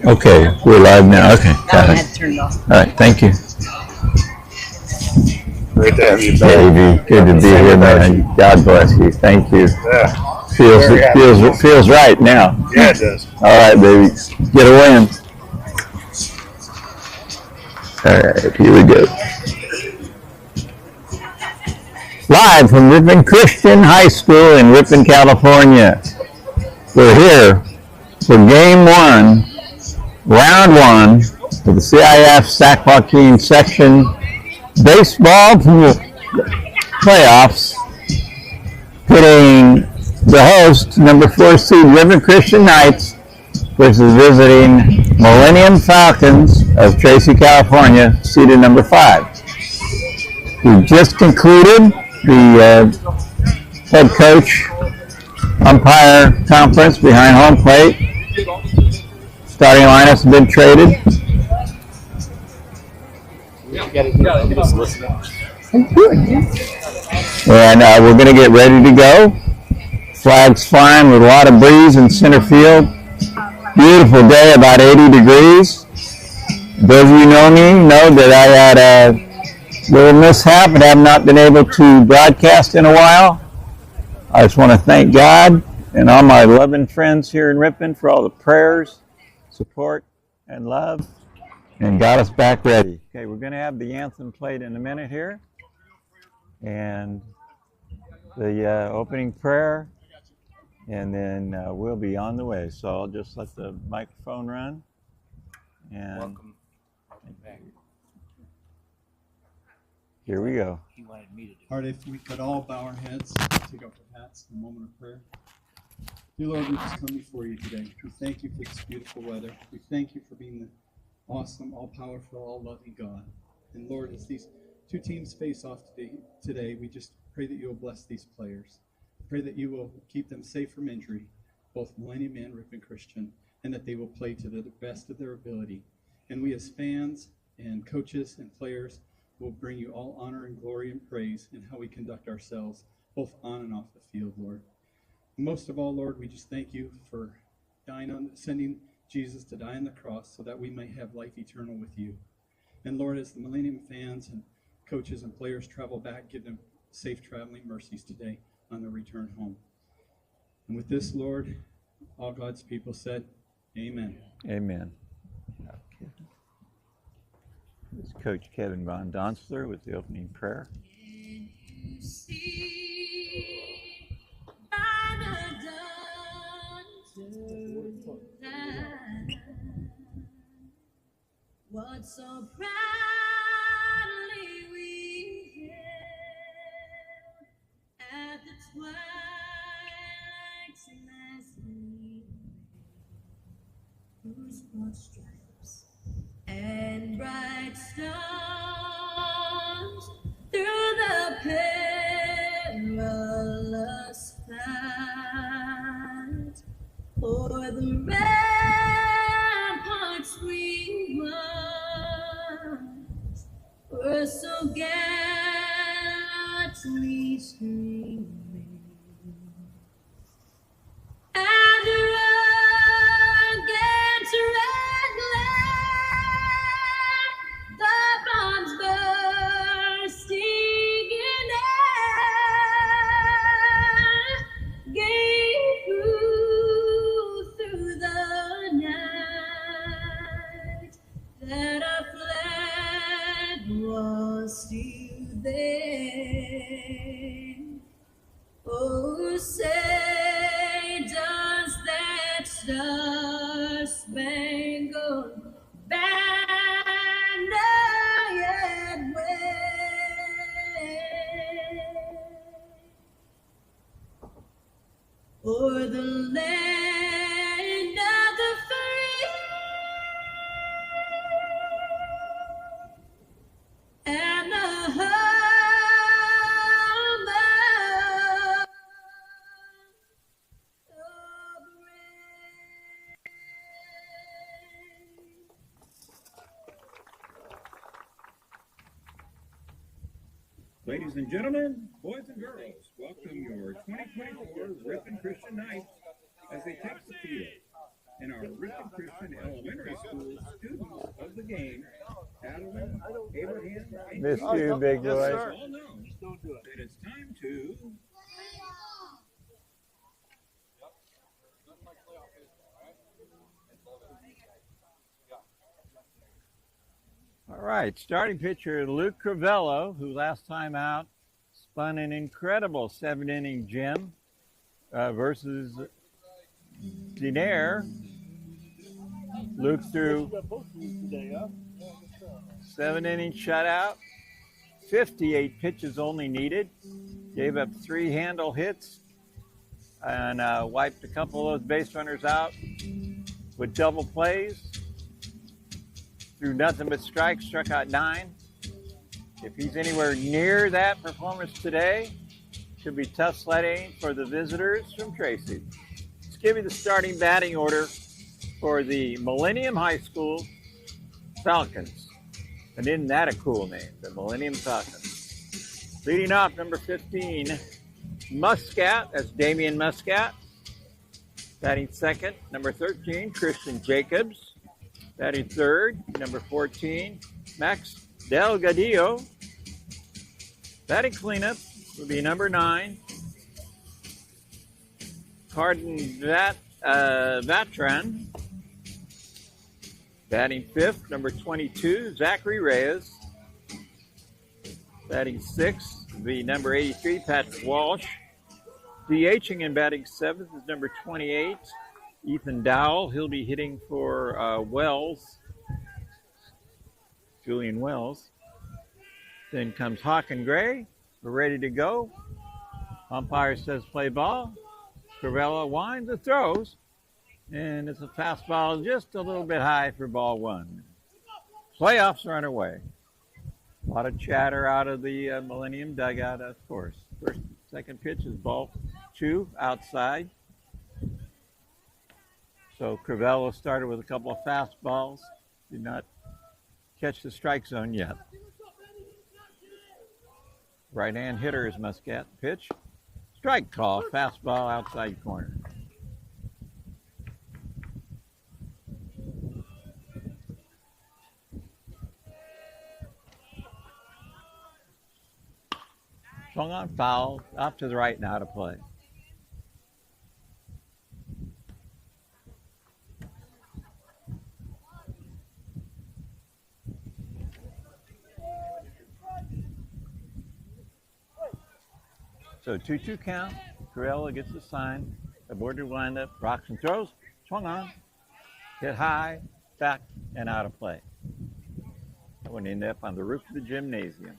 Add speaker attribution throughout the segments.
Speaker 1: Okay, we're live now. Okay,
Speaker 2: That
Speaker 1: got
Speaker 2: one
Speaker 1: it.
Speaker 2: had turned off.
Speaker 1: All right, thank you.
Speaker 3: Great to have you back.
Speaker 1: Davey, good to be here, man. God bless you. Thank you.
Speaker 3: Yeah.
Speaker 1: Feels right now.
Speaker 3: Yeah, it does.
Speaker 1: All right, baby, get a win. All right, here we go. Live from Ripon Christian High School in Ripon, California. We're here for game one, round one of the CIF Sac Joaquin section baseball playoffs, pitting the host, number 4 seed Ripon Christian Knights, versus visiting Millennium Falcons of Tracy, California, seeded number 5. We just concluded the head coach umpire conference behind home plate. Starting lineups have been traded. And we're going to get ready to go. Flags flying with a lot of breeze in center field. Beautiful day, about 80 degrees. Those of you know me know that I had a little mishap and have not been able to broadcast in a while. I just want to thank God and all my loving friends here in Ripon for all the prayers, support, and love, and got us back ready. Okay, we're going to have the anthem played in a minute here, and the opening prayer, and then we'll be on the way. So I'll just let the microphone run. And
Speaker 4: welcome back.
Speaker 1: Here we go.
Speaker 4: He wanted me to do it.
Speaker 5: All right, if we could all bow our heads, take off our hats in a moment of prayer. Dear Lord, we just come before you today. We thank you for this beautiful weather. We thank you for being the awesome, all-powerful, all-loving God. And Lord, as these two teams face off today, we just pray that you will bless these players. Pray that you will keep them safe from injury, both Millennium and Ripon Christian, and that they will play to the best of their ability. And we as fans and coaches and players will bring you all honor and glory and praise in how we conduct ourselves, both on and off the field, Lord. And most of all, Lord, we just thank you for sending Jesus to die on the cross so that we may have life eternal with you. And Lord, as the Millennium fans and coaches and players travel back, give them safe traveling mercies today on their return home. And with this, Lord, all God's people said, amen.
Speaker 1: Amen. Okay. This is Coach Kevin Von Donsler with the opening prayer.
Speaker 6: Can you see by the dawn's light what so proudly we hailed at the twilight's last gleaming, whose broad stripes and bright stars through the perilous fight o'er the ramparts we watched were so gallantly streaming, and against red glare the bombs bursting in air gave proof through the night that our flag was still there. Oh, say does that star-spangled banner yet wave o'er the land of the free and the home of
Speaker 7: Ladies and gentlemen, boys and girls, welcome your 2024 Ripon Christian Knights as they take the field. and our Richard Christian Elementary School students of the game, Adeline, Abraham, and
Speaker 1: Missed
Speaker 7: Keith,
Speaker 1: you, big boy.
Speaker 7: all know that it's time to
Speaker 1: All right, starting pitcher Luke Crivello, who last time out spun an incredible 7-inning gem versus Dinaire. Luke threw 7-inning shutout, 58 pitches only needed, gave up 3 handle hits, and wiped a couple of those base runners out with double plays. Threw nothing but strikes, struck out 9. If he's anywhere near that performance today, should be tough sledding for the visitors from Tracy. Let's give you the starting batting order for the Millennium High School Falcons. And isn't that a cool name, the Millennium Falcons? Leading off, number 15, Muscat, that's Damian Muscat. Batting second, number 13, Christian Jacobs. Batting third, number 14, Max Delgadillo. Batting cleanup would be number 9, Carden Vatran. Batting fifth, number 22, Zachary Reyes. Batting sixth would be number 83, Patrick Walsh. DHing and batting seventh is number 28, Ethan Dowell. He'll be hitting for Julian Wells. Then comes Hawk and Gray. We're ready to go. Umpire says play ball. Crivello winds and throws. And it's a fastball just a little bit high for ball 1. Playoffs are underway. A lot of chatter out of the Millennium dugout, of course. Second pitch is ball 2 outside. So Crivello started with a couple of fastballs. Did not catch the strike zone yet. Right-hand hitter is Muscat. Pitch. Strike call. Fastball outside corner. Swung on foul. Off to the right and out of play. So 2-2 count. Crivello gets the sign. The border windup. Rocks and throws. Swung on. Hit high. Back and out of play. That one ended up on the roof of the gymnasium.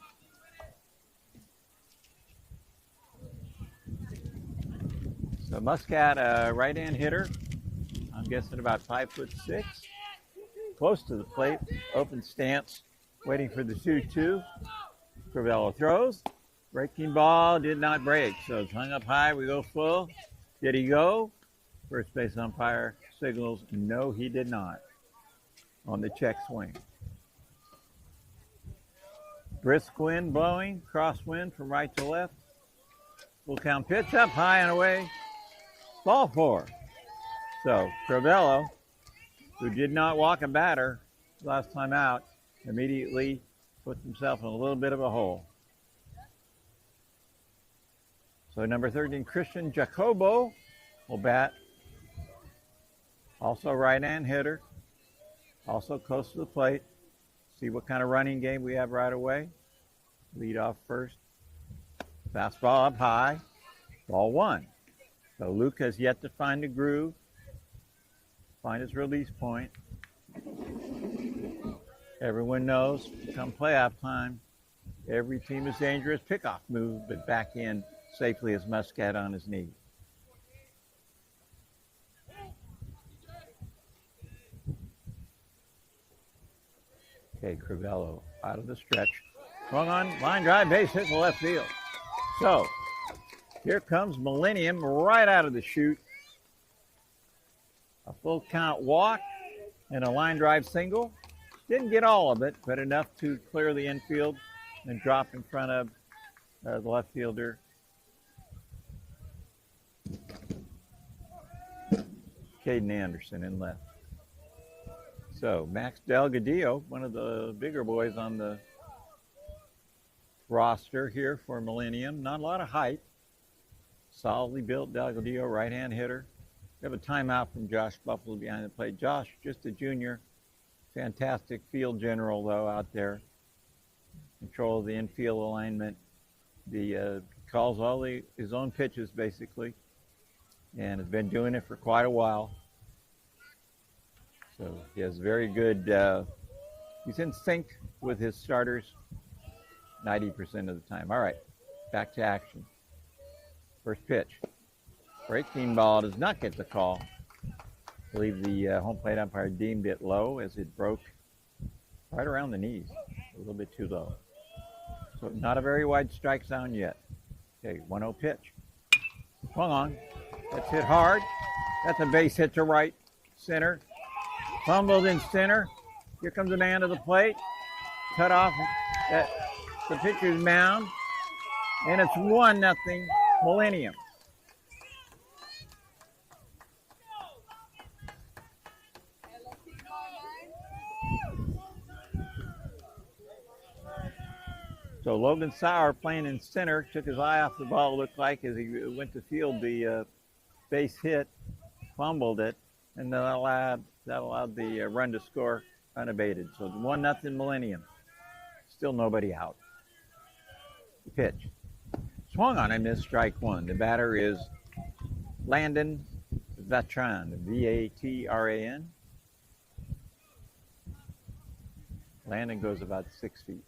Speaker 1: So Muscat, right-hand hitter. I'm guessing about 5'6". Close to the plate. Open stance. Waiting for the 2-2. Crivello throws. Breaking ball did not break, so it's hung up high. We go full. Did he go? First base umpire signals no, he did not on the check swing. Brisk wind blowing, crosswind from right to left. Full count pitch up high and away. Ball 4. So Crivello, who did not walk a batter last time out, immediately puts himself in a little bit of a hole. So number 13, Christian Jacobo will bat. Also right-hand hitter. Also close to the plate. See what kind of running game we have right away. Lead off first. Fastball up high. Ball 1. So Luke has yet to find the groove. Find his release point. Everyone knows, come playoff time, every team is dangerous. Pickoff move, but back in safely as Muscat on his knee. Okay, Crivello out of the stretch. Swung on, line drive, base hit to left field. So, here comes Millennium right out of the chute. A full count walk and a line drive single. Didn't get all of it, but enough to clear the infield and drop in front of the left fielder. Caden Anderson in left. So Max Delgadillo, one of the bigger boys on the roster here for Millennium. Not a lot of height. Solidly built Delgadillo, right-hand hitter. We have a timeout from Josh Buffalo behind the plate. Josh, just a junior. Fantastic field general, though, out there. Control of the infield alignment. Calls all his own pitches, basically, and has been doing it for quite a while. So he has very good, he's in sync with his starters 90% of the time. All right, back to action. First pitch. Breaking ball does not get the call. I believe the home plate umpire deemed it low as it broke right around the knees, a little bit too low. So not a very wide strike zone yet. Okay, 1-0 pitch. Swung on. That's hit hard. That's a base hit to right center. Fumbled in center. Here comes the man to the plate. Cut off at the pitcher's mound. And it's 1-0 Millennium. So Logan Sauer playing in center, took his eye off the ball, looked like, as he went to field the base hit, fumbled it, and that allowed the run to score unabated. So 1-0 Millennium. Still nobody out. The pitch. Swung on and missed, strike one. The batter is Landon Vatran, V-A-T-R-A-N. Landon goes about 6 feet.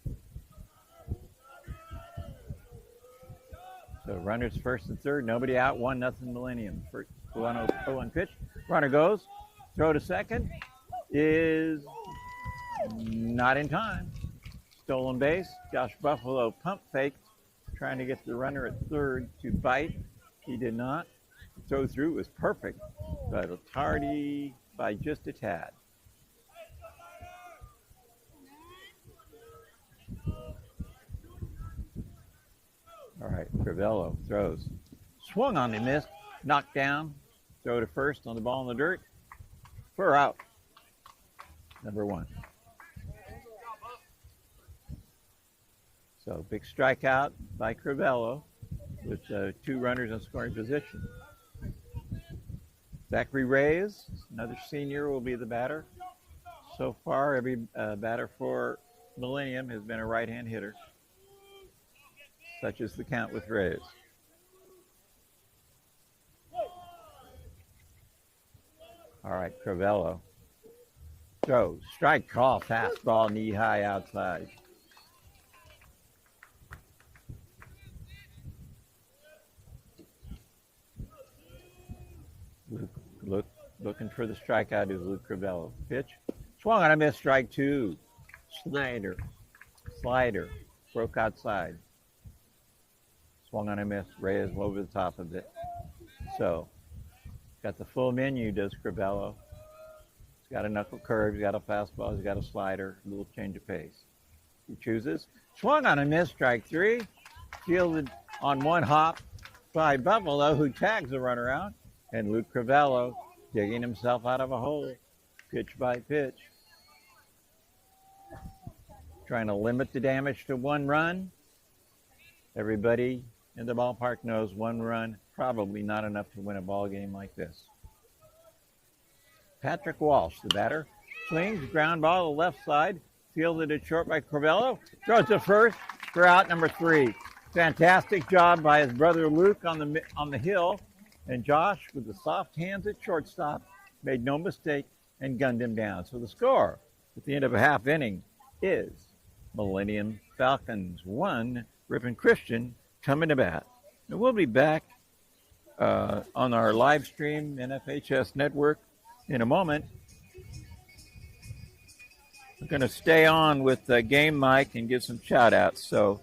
Speaker 1: So runners first and third, nobody out, 1-0 Millennium. First 1-0 pitch. Runner goes, throw to second is not in time. Stolen base. Josh Buffalo pump faked, trying to get the runner at third to bite. He did not. The throw through was perfect, but tardy by just a tad. All right, Crivello throws. Swung on and missed. Knocked down. Throw to first on the ball in the dirt. For out. Number one. So big strikeout by Crivello with 2 runners in scoring position. Zachary Reyes, another senior, will be the batter. So far, every batter for Millennium has been a right-hand hitter. Such is the count with Reyes. All right, Crivello. Throws. Strike call. Fastball knee high outside. Looking for the strikeout is Luke Crivello. Pitch. Swung on a miss, strike 2. Slider. Broke outside. Swung on a miss. Reyes over the top of it. So, got the full menu, does Crivello. He's got a knuckle curve, he's got a fastball, he's got a slider, a little change of pace. He chooses. Swung on a miss, strike 3. Fielded on one hop by Buffalo, who tags the runner out. And Luke Crivello digging himself out of a hole, pitch by pitch. Trying to limit the damage to 1 run. Everybody in the ballpark knows 1 run, probably not enough to win a ball game like this. Patrick Walsh, the batter, swings, ground ball to the left side, fielded it short by Crivello, throws to first for out number 3. Fantastic job by his brother Luke on the hill, and Josh, with the soft hands at shortstop, made no mistake and gunned him down. So the score at the end of a half inning is Millennium Falcons 1, Ripon Christian coming to bat. And we'll be back on our live stream NFHS network in a moment. We're going to stay on with Game Mike and give some shout outs. So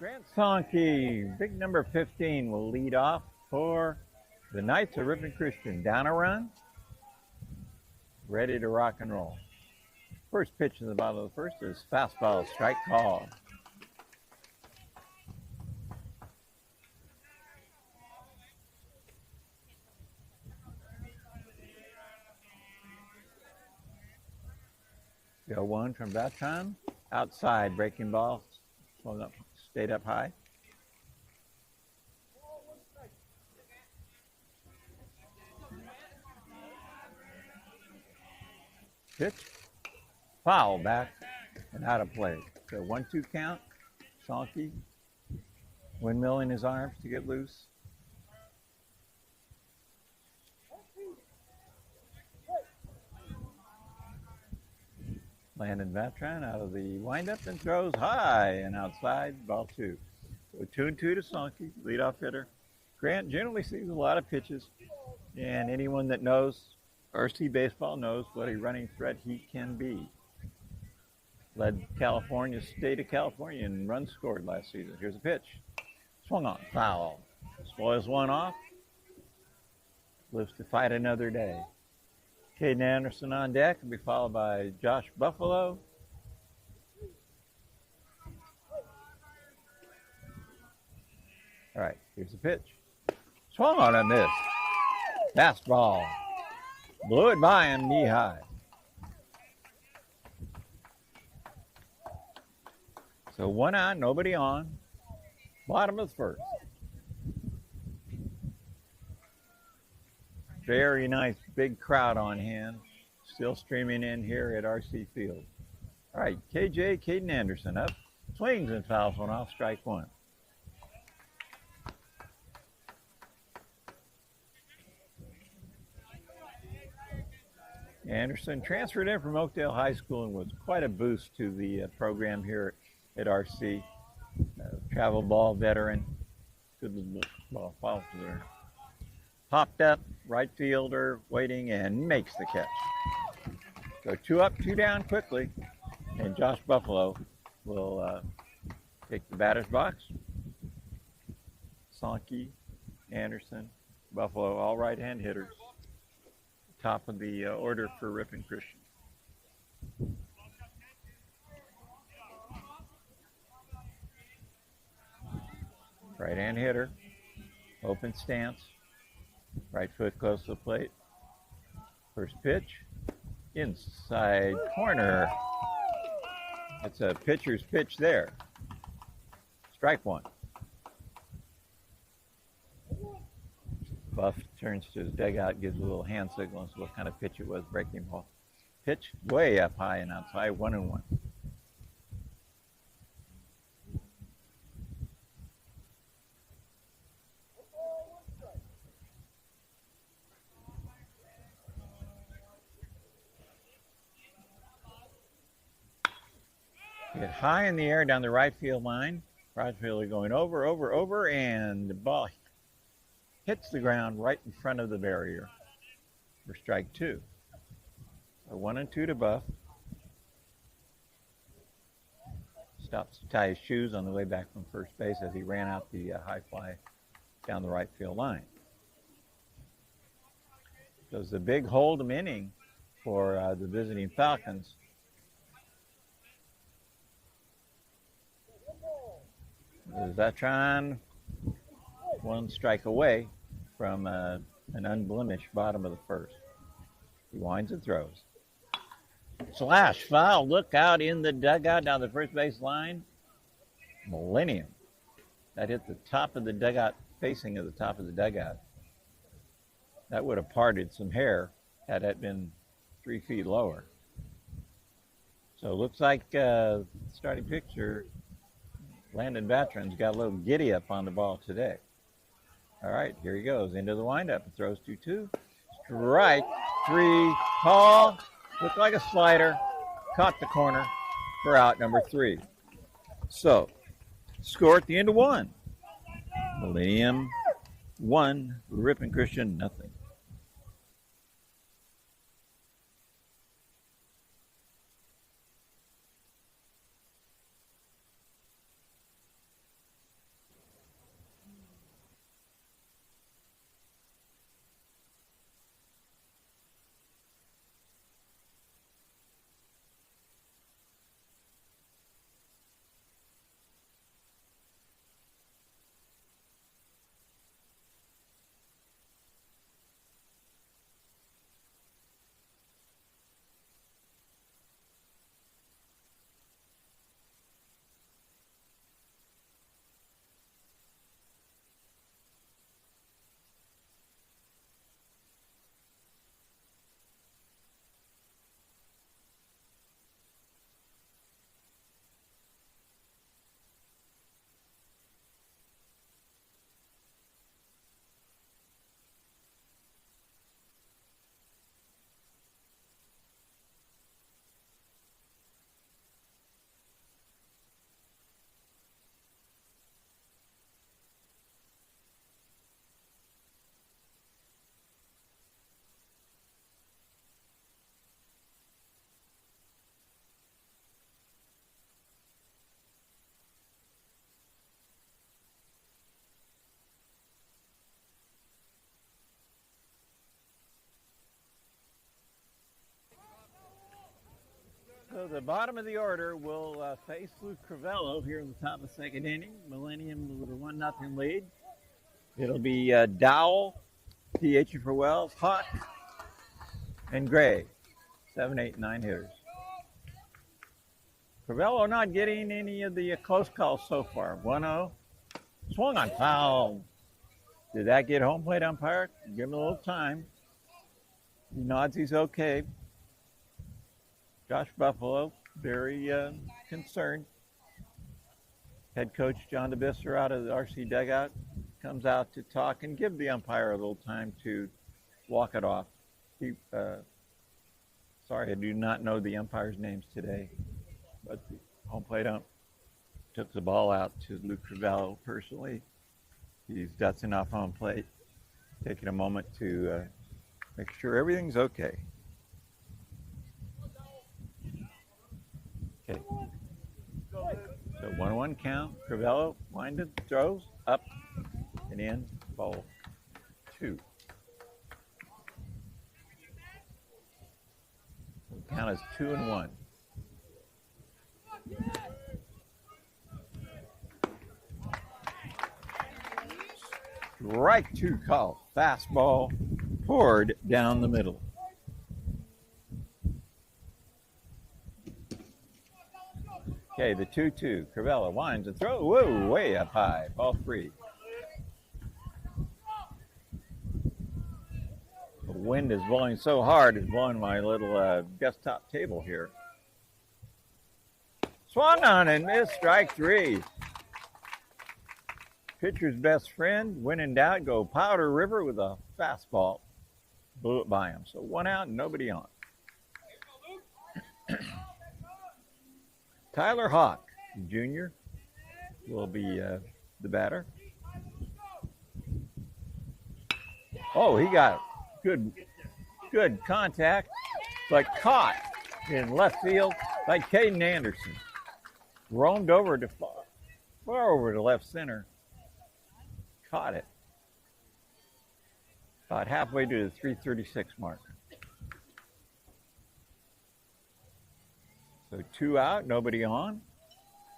Speaker 1: Grant Sonke, big number 15, will lead off for the Knights of Ripon Christian. Down a run, ready to rock and roll. First pitch in the bottom of the first is fastball, strike call. Go one from Vatron, outside, breaking ball, swung up, stayed up high. Pitch, foul back, and out of play. So 1-2 count, Sonke, windmill in his arms to get loose. Landon Vatron out of the windup and throws high and outside, ball two. So 2-2 to Sonke, leadoff hitter. Grant generally sees a lot of pitches, and anyone that knows Varsity baseball knows what a running threat he can be. Led California, state of California, in runs scored last season. Here's a pitch. Swung on, foul. Spoils one off. Lives to fight another day. Caden Anderson on deck will be followed by Josh Buffalo. All right, here's the pitch. Swung on a miss. Fastball. Blew it by him knee high. So 1 out, nobody on. Bottom of the first. Very nice big crowd on hand. Still streaming in here at RC Field. All right, KJ, Caden Anderson up. Swings and fouls one off, strike one. Anderson transferred in from Oakdale High School and was quite a boost to the program here at RC. Travel ball veteran. Good ball follows there. Popped up, right fielder waiting and makes the catch. So 2 up, 2 down quickly. And Josh Buffalo will take the batter's box. Sonke, Anderson, Buffalo, all right-hand hitters. Top of the order for Ripon Christian. Right-hand hitter, open stance, right foot close to the plate. First pitch, inside corner. It's a pitcher's pitch there. Strike one. Buff turns to his dugout, gives a little hand signal as to what kind of pitch it was, breaking ball. Pitch way up high and outside, 1-1. Get high in the air down the right field line. Right fielder going over, and the ball hits the ground right in front of the barrier for strike two. So 1-2 to Buff. Stops to tie his shoes on the way back from first base as he ran out the high fly down the right field line. So it's a big hold'em inning for the visiting Falcons. Zetron, 1 strike away from an unblemished bottom of the first. He winds and throws. Slash foul, look out in the dugout down the first base line. Millennium. That hit the top of the dugout, facing at the top of the dugout. That would have parted some hair had that been 3 feet lower. So it looks like starting pitcher Landon Vatron's got a little giddy up on the ball today. All right, here he goes into the windup and throws 2-2. Strike 3, call. Looked like a slider. Caught the corner for out number 3. So, score at the end of 1. Millennium 1, Ripon Christian nothing.
Speaker 4: So the bottom of the order will face Luke Crivello here in the top of the second inning. Millennium with a 1-0 lead. It'll be Dowell, T.H. for Wells, Hawk, and Gray. 7, 8, 9 hitters. Crivello not getting any of the close calls so far. 1-0. Swung on, foul. Did that get home plate umpire? Give him a little time. He nods he's okay. Josh Buffalo, very concerned. Head coach John DeBisser out of the RC dugout comes out to talk and give the umpire a little time to walk it off. Sorry, I do not know the umpires' names today, but the home plate ump took the ball out to Luke Crivello personally. He's dusting off home plate, taking a moment to make sure everything's okay. Okay. So 1-1 count. Crivello winded, throws up and in. Ball 2. The count is 2-1. Strike 2 call. Fastball poured down the middle. Okay, the 2-2. Crivello winds and throws. Whoa, way up high. Ball 3. The wind is blowing so hard, it's blowing my little desktop table here. Swung on and missed. Strike 3. Pitcher's best friend, when in doubt, go Powder River with a fastball. Blew it by him. So 1 out and nobody on. Tyler Hawk, Jr., will be the batter. Oh, he got good contact, but caught in left field by Caden Anderson. Roamed over to far over to left center. Caught it. About halfway to the 336 mark. So 2 out, nobody on.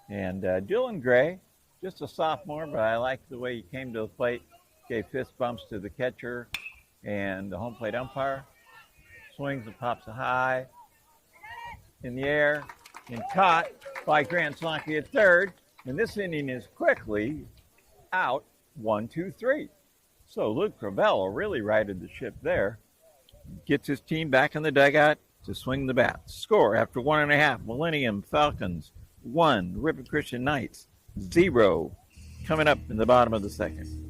Speaker 4: And Dylan Gray, just a sophomore, but I like the way he came to the plate. Gave fist bumps to the catcher and the home plate umpire. Swings and pops a high in the air and caught by Grant Sonke at third. And this inning is quickly out 1, 2, 3. So Luke Crivello really righted the ship there. Gets his team back in the dugout to swing the bat. Score after 1.5. Millennium Falcons 1. River Christian Knights 0. Coming up in the bottom of the second.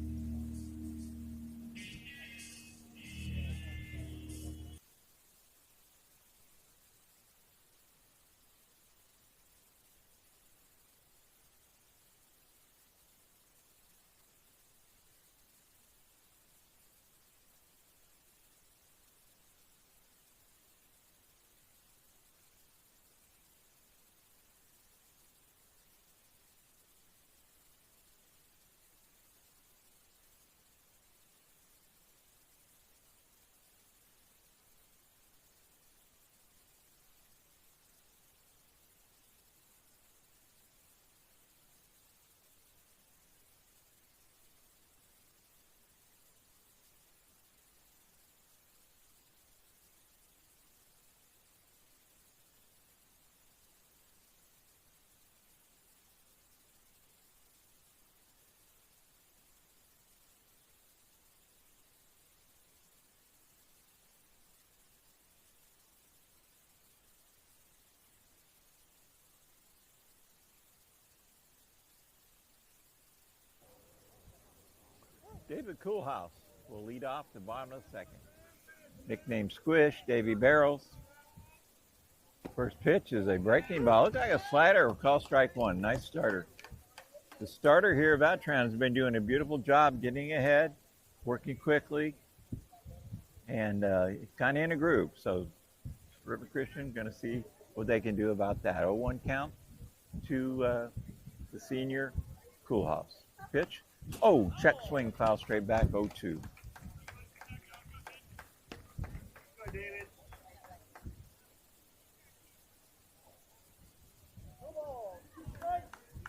Speaker 4: David Coolhouse will lead off the bottom of the second. Nicknamed Squish, Davy Barrels. First pitch is a breaking ball. Looks like a slider. We'll call strike 1. Nice starter. The starter here, Vatran, has been doing a beautiful job getting ahead, working quickly, and kind of in a groove. So River Christian going to see what they can do about that. 0-1 count to the senior Coolhouse. Pitch. Oh, check swing, foul straight back, 0-2.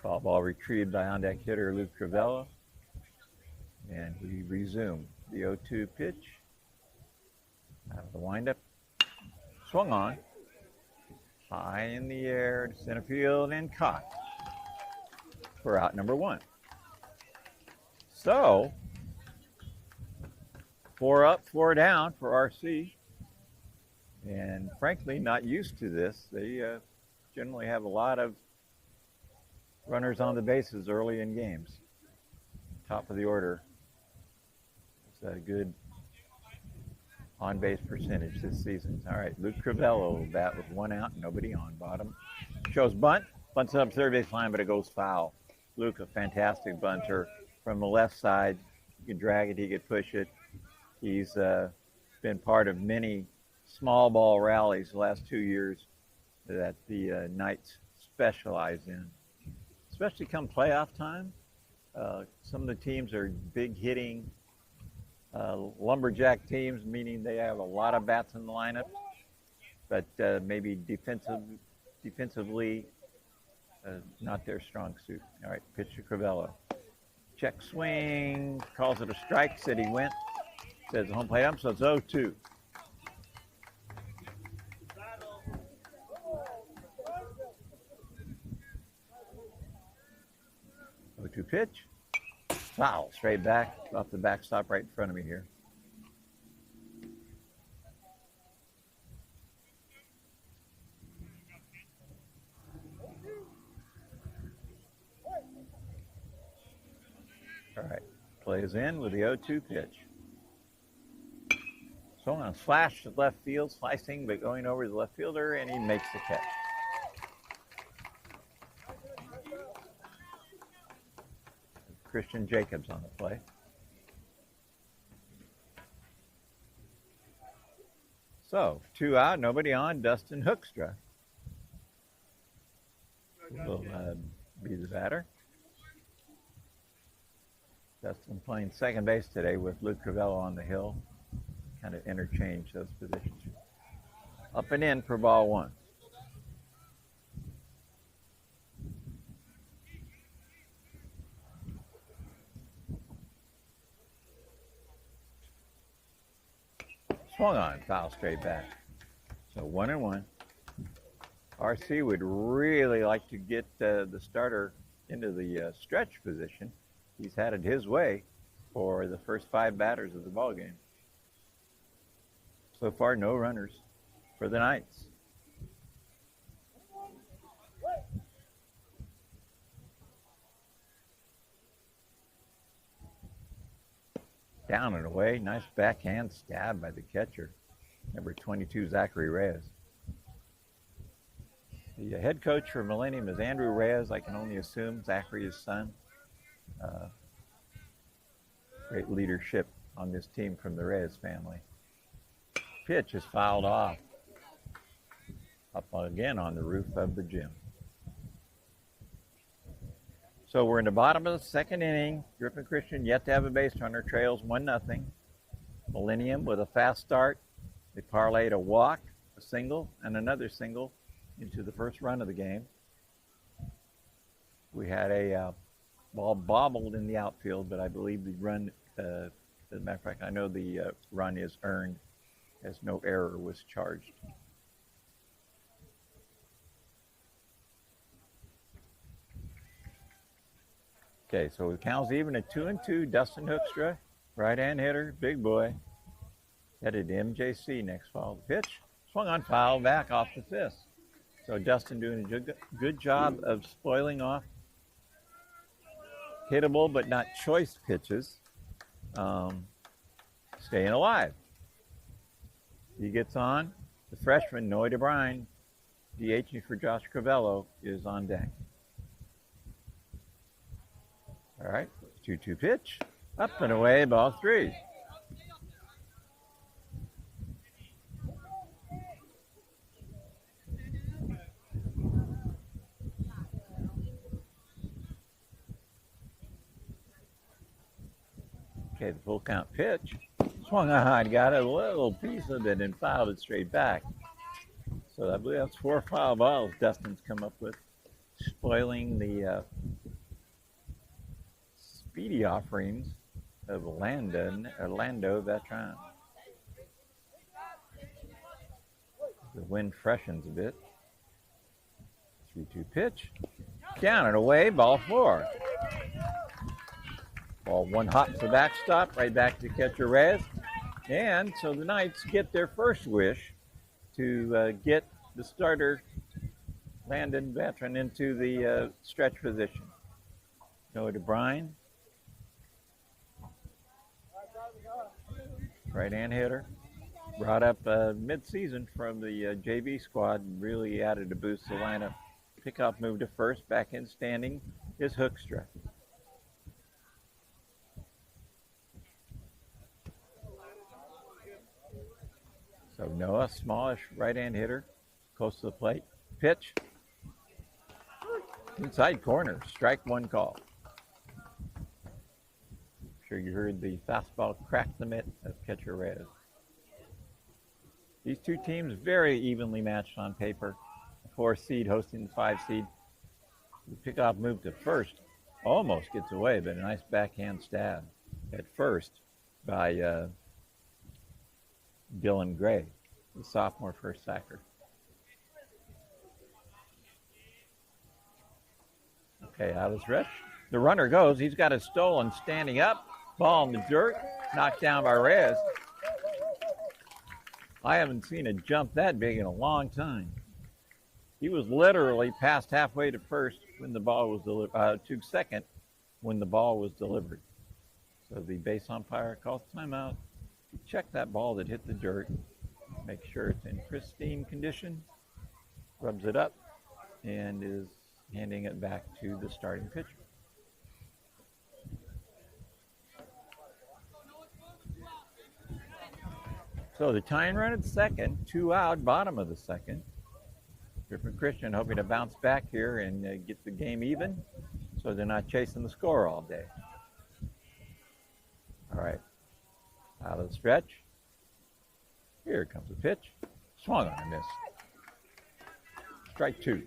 Speaker 4: Foul ball retrieved by on-deck hitter Luke Crivello. And we resume the 0-2 pitch. Out of the windup. Swung on. High in the air to center field and caught for out number 1. So, 4 up, 4 down for RC. And frankly, not used to this. They generally have a lot of runners on the bases early in games. Top of the order. It's a good on-base percentage this season. All right, Luke Crivello will bat with 1 out, nobody on. Bottom shows bunt. Bunts up third base line, but it goes foul. Luke, a fantastic bunter from the left side. You can drag it, he could push it. He's been part of many small ball rallies the last 2 years that the Knights specialize in, especially come playoff time. Some of the teams are big hitting lumberjack teams, meaning they have a lot of bats in the lineup, but maybe defensively not their strong suit. All right, pitch to Crivello. Check swing, calls it a strike, said he went. Says the home plate ump, so it's 0-2. Pitch. Foul, straight back, off the backstop right in front of me here. All right, plays in with the 0-2 pitch. Swung on a slash to left field, slicing, but going over the left fielder, and he makes the catch. Christian Jacobs on the play. So, 2 out, nobody on. Dustin Hoekstra will be the batter. Dustin playing second base today with Luke Crivello on the hill. Kind of interchange those positions. Up and in for ball 1. Swung on, foul straight back. So 1-1. RC would really like to get the starter into the stretch position. He's had it his way for the first 5 batters of the ball game. So far, no runners for the Knights. Down and away. Nice backhand stab by the catcher, number 22, Zachary Reyes. The head coach for Millennium is Andrew Reyes. I can only assume Zachary's son. Great leadership on this team from the Reyes family. Pitch is fouled off. Up again on the roof of the gym. So we're in the bottom of the second inning. Griffin Christian yet to have a base runner, trails 1-0. Millennium with a fast start. They parlayed a walk, a single, and another single into the first run of the game. We had a ball bobbled in the outfield, but I believe the run, as a matter of fact, I know the run is earned as no error was charged. Okay, so the count's even at 2-2. Dustin Hoekstra, right-hand hitter, big boy, headed to MJC next fall. The pitch swung on, foul back off the fist. So Dustin doing a good job of spoiling off hittable but not choice pitches, staying alive. He gets on. The freshman, Noy DeBrine, DHing for Josh Crivello, is on deck. All right, 2-2 pitch. Up and away, ball 3. Okay, the full count pitch. Swung on, got a little piece of it and fouled it straight back. So I believe that's 4 foul balls Dustin's come up with spoiling the speedy offerings of Orlando veteran. The wind freshens a bit. 3-2 pitch. Down and away, ball 4. Ball 1 hops the backstop, right back to catcher Reyes. And so the Knights get their first wish to get the starter Landon veteran into the stretch position. Noah DeBrine, right-hand hitter, brought up mid-season from the JV squad, really added a boost to the lineup. Pickoff move to first, back in standing is Hoekstra. So Noah, smallish right-hand hitter, close to the plate. Pitch. Inside corner, strike 1 call. I'm sure you heard the fastball crack the mitt of catcher Reyes. These two teams very evenly matched on paper. The 4 seed hosting the 5 seed. The pickoff move to first almost gets away, but a nice backhand stab at first by Dylan Gray, the sophomore first sacker. Okay, out of the stretch. The runner goes. He's got it stolen, standing up. Ball in the dirt, knocked down by Reyes. I haven't seen a jump that big in a long time. He was literally past halfway to first when the ball was delivered, to second when the ball was delivered. So the base umpire calls timeout. Check that ball that hit the dirt. Make sure it's in pristine condition. Rubs it up and is handing it back to the starting pitcher. So the tying run at second, 2 out, bottom of the second. Griffin Christian hoping to bounce back here and get the game even so they're not chasing the score all day. All right, out of the stretch. Here comes the pitch. Swung on a miss. Strike 2.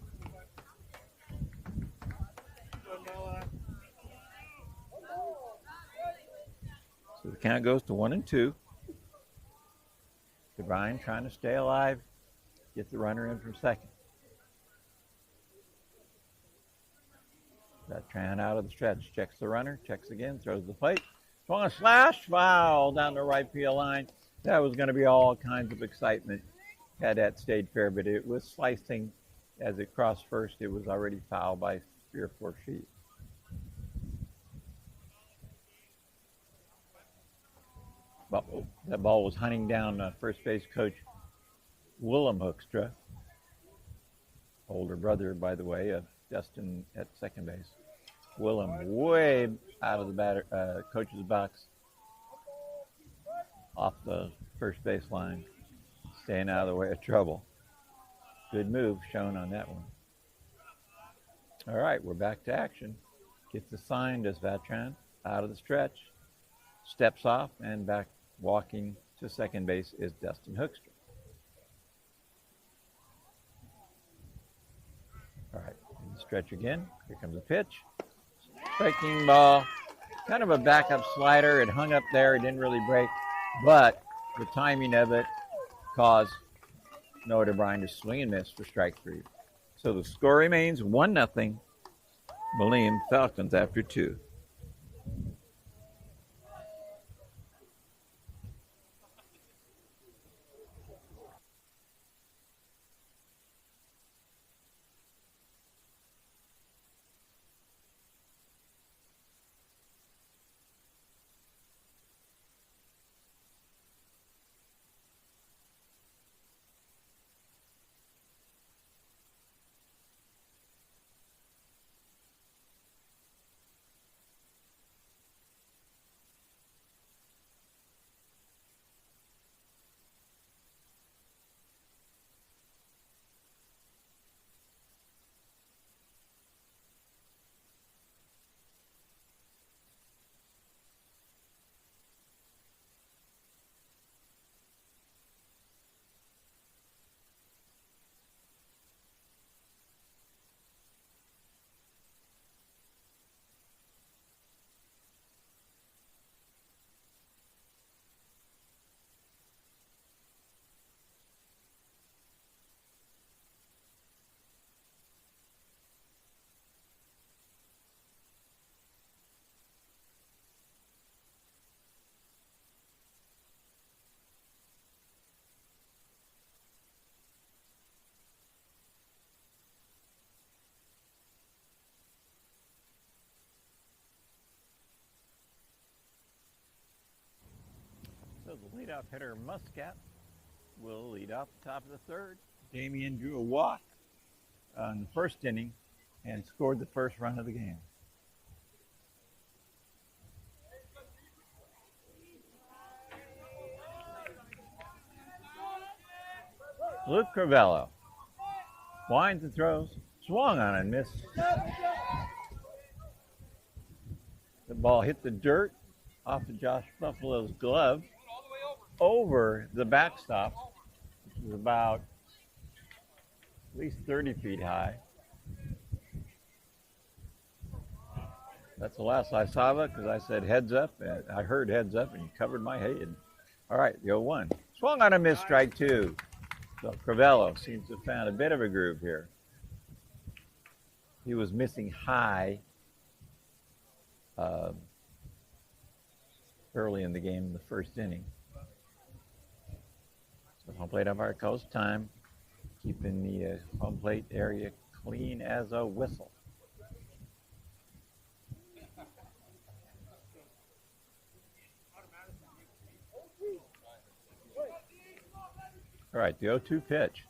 Speaker 4: So the count goes to 1-2. DeBrine trying to stay alive, get the runner in from second. Beltran out of the stretch, checks the runner, checks again, throws the plate. Swung a slash, foul down the right field line. That was going to be all kinds of excitement had that stayed fair, but it was slicing as it crossed first. It was already foul by 3 or 4 feet. But that ball was hunting down first base coach Willem Hoekstra, older brother, by the way, of Dustin at second base. Willem way out of the coach's box, off the first base line, staying out of the way of trouble. Good move shown on that one. All right, we're back to action. Gets assigned as Vatran out of the stretch, steps off, and back walking to second base is Dustin Hoekstra. All right, in the stretch again. Here comes the pitch. Striking ball. Kind of a backup slider. It hung up there. It didn't really break. But the timing of it caused Noah DeBrine to swing and miss for strike 3. So the score remains 1-0. Millennium Falcons after 2. Leadoff hitter Muscat will lead off the top of the third. Damian drew a walk on the first inning and scored the first run of the game. Luke Crivello winds and throws, swung on and missed. The ball hit the dirt off of Josh Buffalo's glove over the backstop, which is about at least 30 feet high. That's the last I saw of it because I said heads up, and I heard heads up, and you covered my head. All right, the 0-1. Swung on a miss, strike two. So Crivello seems to have found a bit of a groove here. He was missing high early in the game in the first inning. So home plate umpire calls time, keeping the home plate area clean as a whistle. All right, the 0-2 pitch.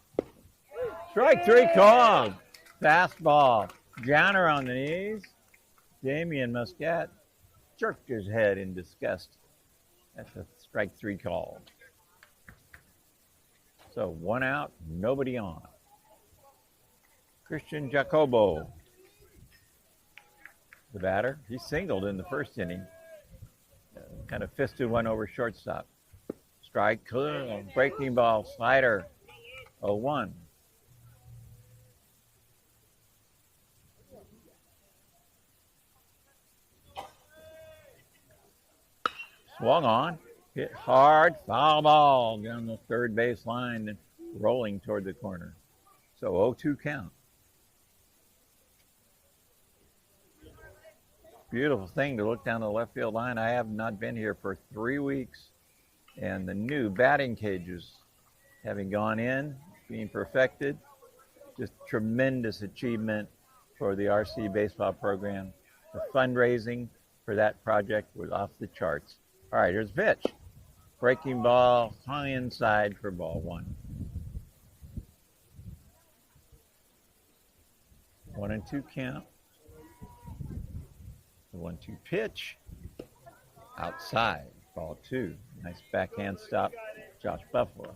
Speaker 4: Strike three called. Fastball. Jowner on the knees. Damian Muscat jerked his head in disgust at the strike three call. So 1 out, nobody on. Christian Jacobo, the batter. He singled in the first inning. Kind of fisted one over shortstop. Strike, clear, breaking ball, slider, 0-1. Swung on, hit hard, foul ball down the third base line and rolling toward the corner. So 0-2 count. Beautiful thing to look down the left field line. I have not been here for 3 weeks. And the new batting cages having gone in, being perfected, just tremendous achievement for the RC baseball program. The fundraising for that project was off the charts. All right, here's a pitch. Breaking ball, hung inside for ball one. 1-2 count. The 1-2 pitch. Outside, ball two. Nice backhand stop, Josh Buffalo.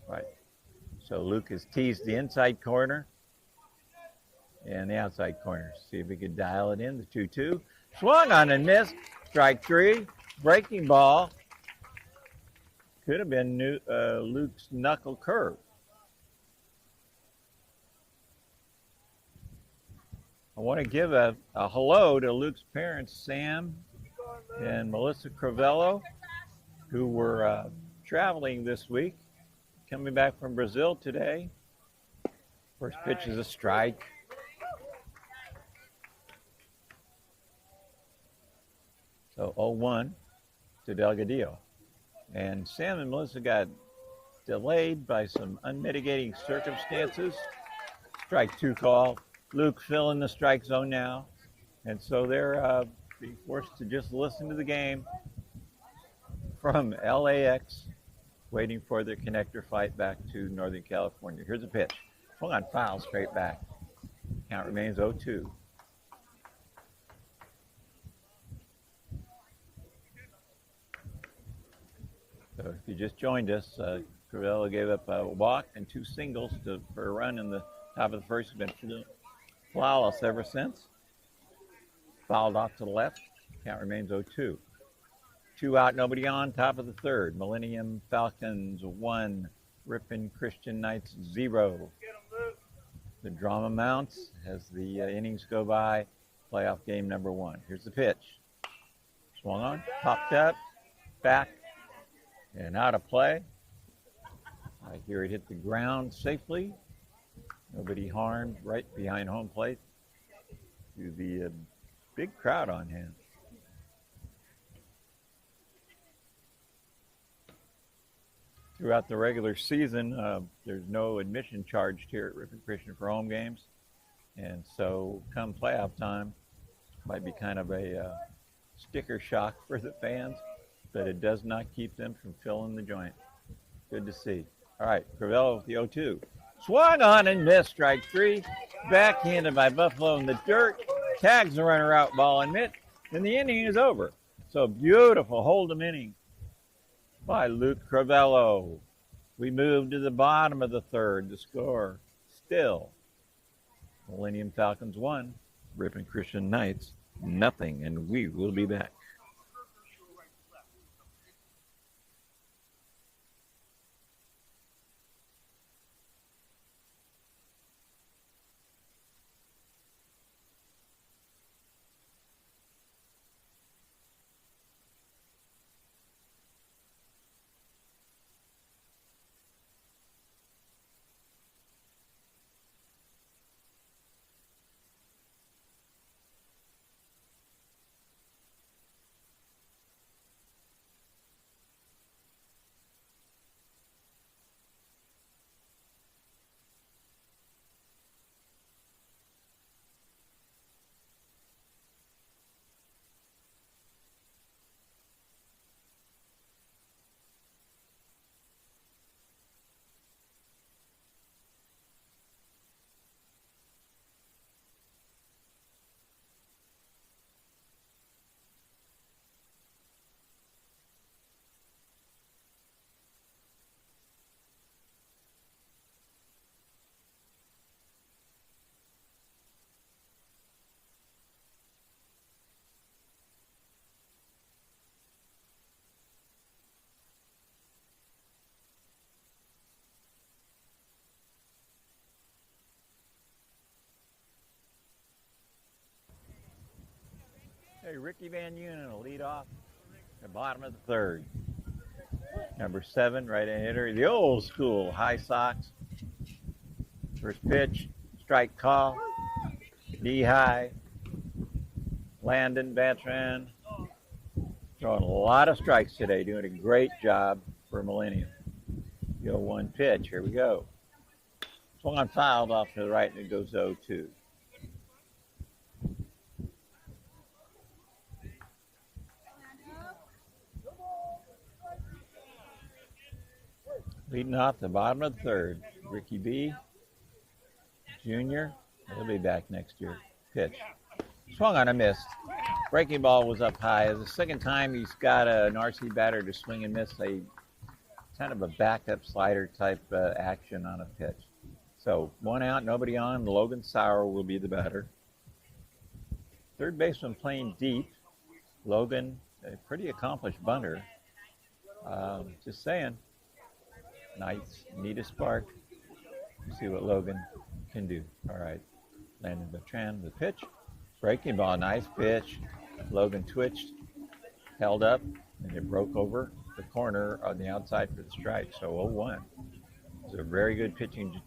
Speaker 4: Right. So Luke has teased the inside corner and the outside corner. See if he could dial it in, the 2-2. Swung on and missed. Strike three. Breaking ball. Could have been Luke's knuckle curve. I want to give a hello to Luke's parents, Sam and Melissa Crivello, who were traveling this week, coming back from Brazil today. First pitch is a strike. So 0-1 to Delgadillo. And Sam and Melissa got delayed by some unmitigating circumstances. Strike two call. Luke filling the strike zone now. And so they're being forced to just listen to the game from LAX, waiting for their connector flight back to Northern California. Here's a pitch. Swung on foul, straight back. Count remains 0-2. So if you just joined us, Crivello gave up a walk and 2 singles for a run in the top of the first. He's been flawless ever since. Fouled off to the left. Count remains 0-2. 2 out, nobody on, top of the third. Millennium Falcons 1, Ripon Christian Knights 0. The drama mounts as the innings go by. Playoff game number 1. Here's the pitch. Swung on, popped up, back, and out of play. I hear it hit the ground safely. Nobody harmed, right behind home plate. To the big crowd on hand. Throughout the regular season, there's no admission charged here at Ripon Christian for home games. And so come playoff time, might be kind of a sticker shock for the fans. but it does not keep them from filling the joint. Good to see. All right, Crivello with the 0-2. Swung on and missed, strike three. Backhanded by Buffalo in the dirt. Tags the runner out, ball and mitt, and the inning is over. So beautiful hold'em inning by Luke Crivello. We move to the bottom of the third. The score still Millennium Falcons 1, Ripon Christian Knights nothing, and we will be back. Hey, Ricky Van Unen will lead off the bottom of the third. Number 7, right-hand hitter, the old school High Sox. First pitch, strike call, knee high. Landon Batran throwing a lot of strikes today, doing a great job for Millennium. The 0-1 pitch, here we go. Swung on, fouled off to the right, and it goes 0-2. Leading off the bottom of the third, Ricky B. Jr. He'll be back next year. Pitch. Swung on a miss. Breaking ball was up high. The second time he's got an RC batter to swing and miss a kind of a backup slider type action on a pitch. So 1 out, nobody on. Logan Sauer will be the batter. Third baseman playing deep. Logan, a pretty accomplished bunter. Just saying. Knights need a spark. See what Logan can do. All right. Landon Bertrand, the pitch. Breaking ball, nice pitch. Logan twitched, held up, and it broke over the corner on the outside for the strike. So 0-1. It was a very good pitching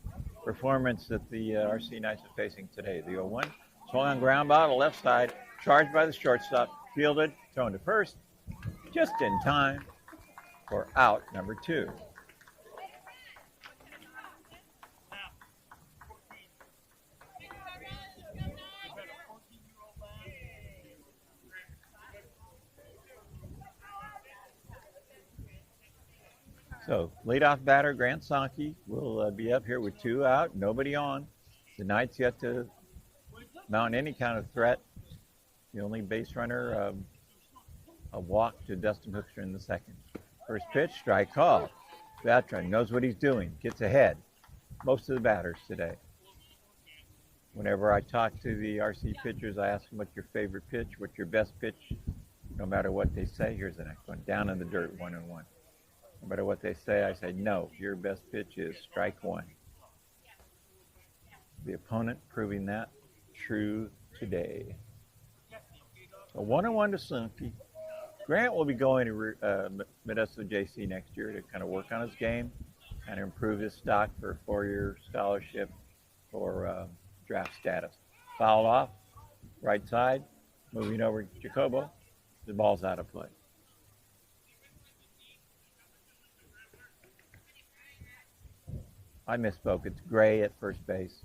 Speaker 4: performance that the RC Knights are facing today. The 0-1. Swung on ground ball to left side. Charged by the shortstop. Fielded, thrown to first. Just in time for out number 2. So, leadoff batter Grant Sankey will be up here with 2 out, nobody on. The Knights yet to mount any kind of threat. The only base runner, a walk to Dustin Hoekstra in the second. First pitch, strike call. Veteran knows what he's doing, gets ahead. Most of the batters today. Whenever I talk to the RC pitchers, I ask them what's your favorite pitch, what's your best pitch. No matter what they say, here's the next one. Down in the dirt, 1-1. No matter what they say, I say, no, your best pitch is strike 1. The opponent proving that true today. So 1-1 to Sankey. Grant will be going to Modesto JC next year to kind of work on his game, kind of improve his stock for a 4-year scholarship for draft status. Fouled off, right side, moving over to Jacobo. The ball's out of play. I misspoke. It's Gray at first base.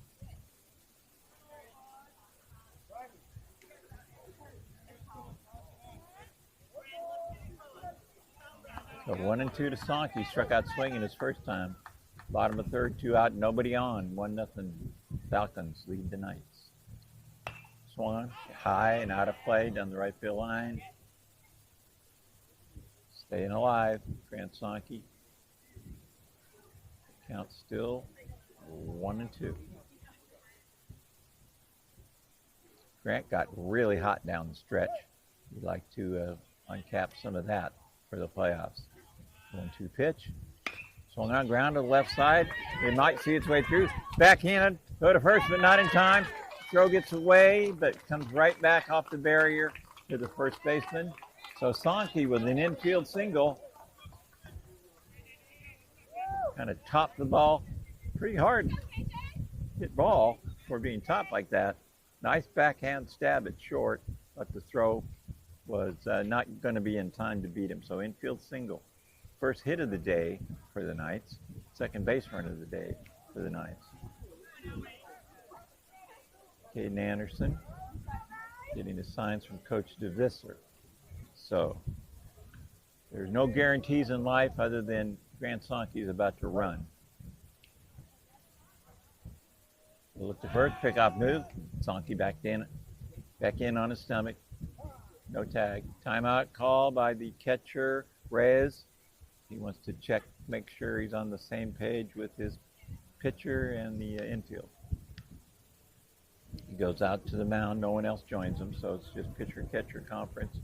Speaker 4: So 1-2 to Sonky. Struck out swinging his first time. Bottom of third, 2 out, nobody on. 1-0. Falcons lead the Knights. Swung high and out of play down the right field line. Staying alive, Grant Sonky. Count still 1-2. Grant got really hot down the stretch. We'd like to uncap some of that for the playoffs. 1-2 pitch. Swung on, ground to the left side. It might see its way through. Backhanded, go to first, but not in time. Throw gets away, but comes right back off the barrier to the first baseman. So Sonky with an infield single. Kind of topped the ball. Pretty hard hit ball for being topped like that. Nice backhand stab at short, but the throw was not going to be in time to beat him. So infield single. First hit of the day for the Knights. Second base run of the day for the Knights. Caden Anderson getting the signs from Coach DeVissler. So there's no guarantees in life other than Grant Sonky is about to run. We'll look to first, pickoff move. Sonky back in on his stomach. No tag. Timeout call by the catcher, Reyes. He wants to check, make sure he's on the same page with his pitcher and the infield. He goes out to the mound. No one else joins him, so it's just pitcher-catcher conference.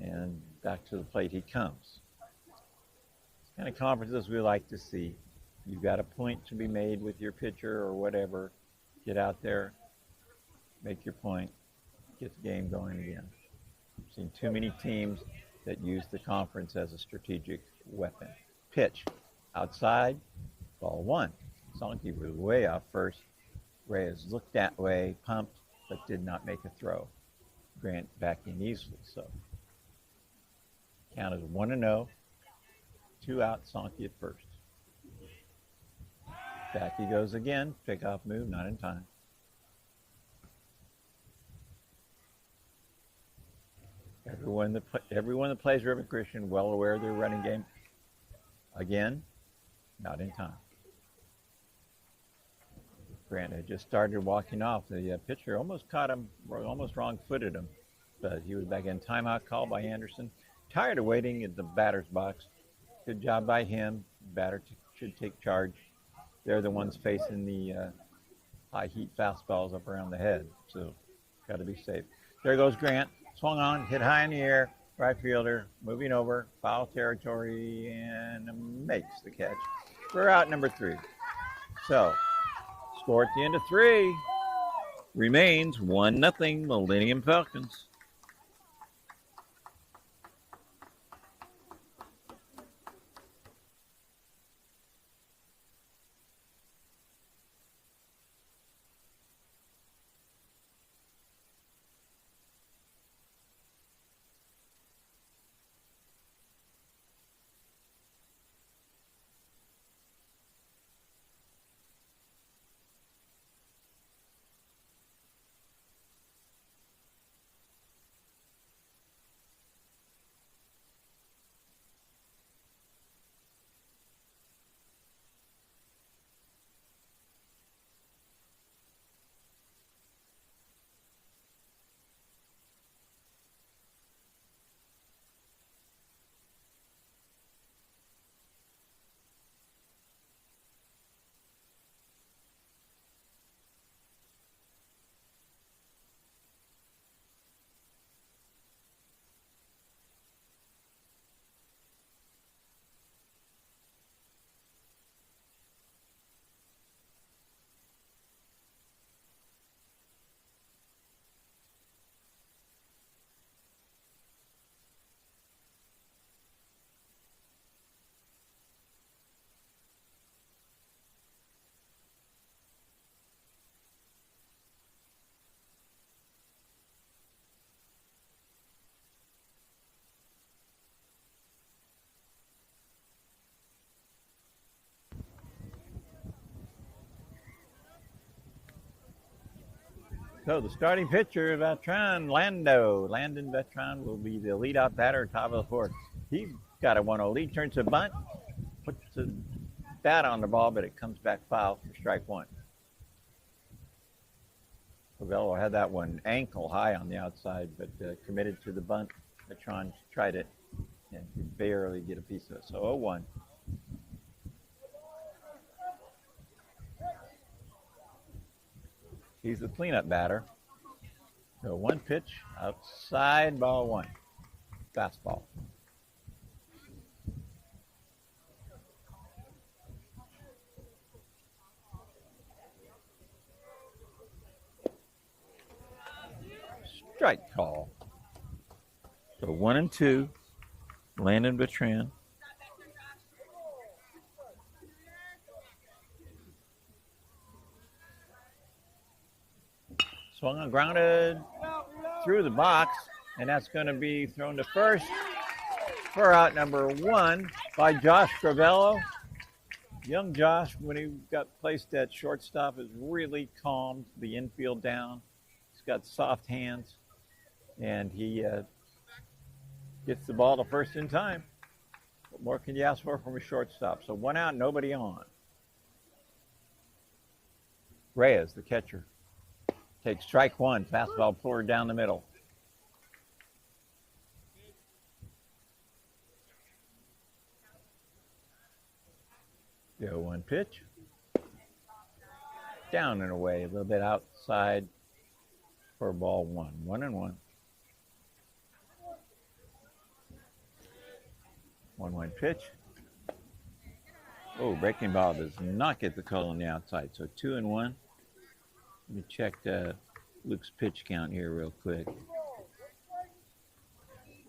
Speaker 4: And back to the plate he comes. It's kind of conferences we like to see. You've got a point to be made with your pitcher or whatever. Get out there, make your point, get the game going again. I've seen too many teams that use the conference as a strategic weapon. Pitch, outside, ball 1. Sonky was way off first. Reyes looked that way, pumped, but did not make a throw. Grant back in easily, so. Count is 1-0, 2 out, Sonky at first. Back he goes again, pickoff move, not in time. Everyone that plays River Christian well aware of their running game. Again, not in time. Grant had just started walking off. The pitcher almost caught him, almost wrong-footed him, but he was back in. Timeout call by Anderson. Tired of waiting at the batter's box. Good job by him. Batter should take charge. They're the ones facing the high-heat fastballs up around the head, so got to be safe. There goes Grant. Swung on, hit high in the air. Right fielder moving over, foul territory, and makes the catch. We're out number 3. So, score at the end of 3 remains 1-0 Millennium Falcons. So the starting pitcher, Landon Vetron, will be the leadoff batter, top of the fourth. He got a 1-0 lead, turns a bunt, puts the bat on the ball, but it comes back foul for strike one. Ravello had that one ankle high on the outside, but committed to the bunt. Vetron tried it and could barely get a piece of it. So 0-1. He's the cleanup batter. So one pitch, outside, ball one. Fastball. Strike call. So 1-2, Landon Bertrand. Swung on, grounded through the box, and that's going to be thrown to first for out number one by Josh Cravello. Young Josh, when he got placed at shortstop, is really calmed the infield down. He's got soft hands, and he gets the ball to first in time. What more can you ask for from a shortstop? So one out, nobody on. Reyes, the catcher, takes strike one. Fastball poured down the middle. The 0-1 pitch. Down and away, a little bit outside for ball one. 1-1. 1-1 pitch. Oh, breaking ball does not get the call on the outside. So 2-1. Let me check Luke's pitch count here real quick.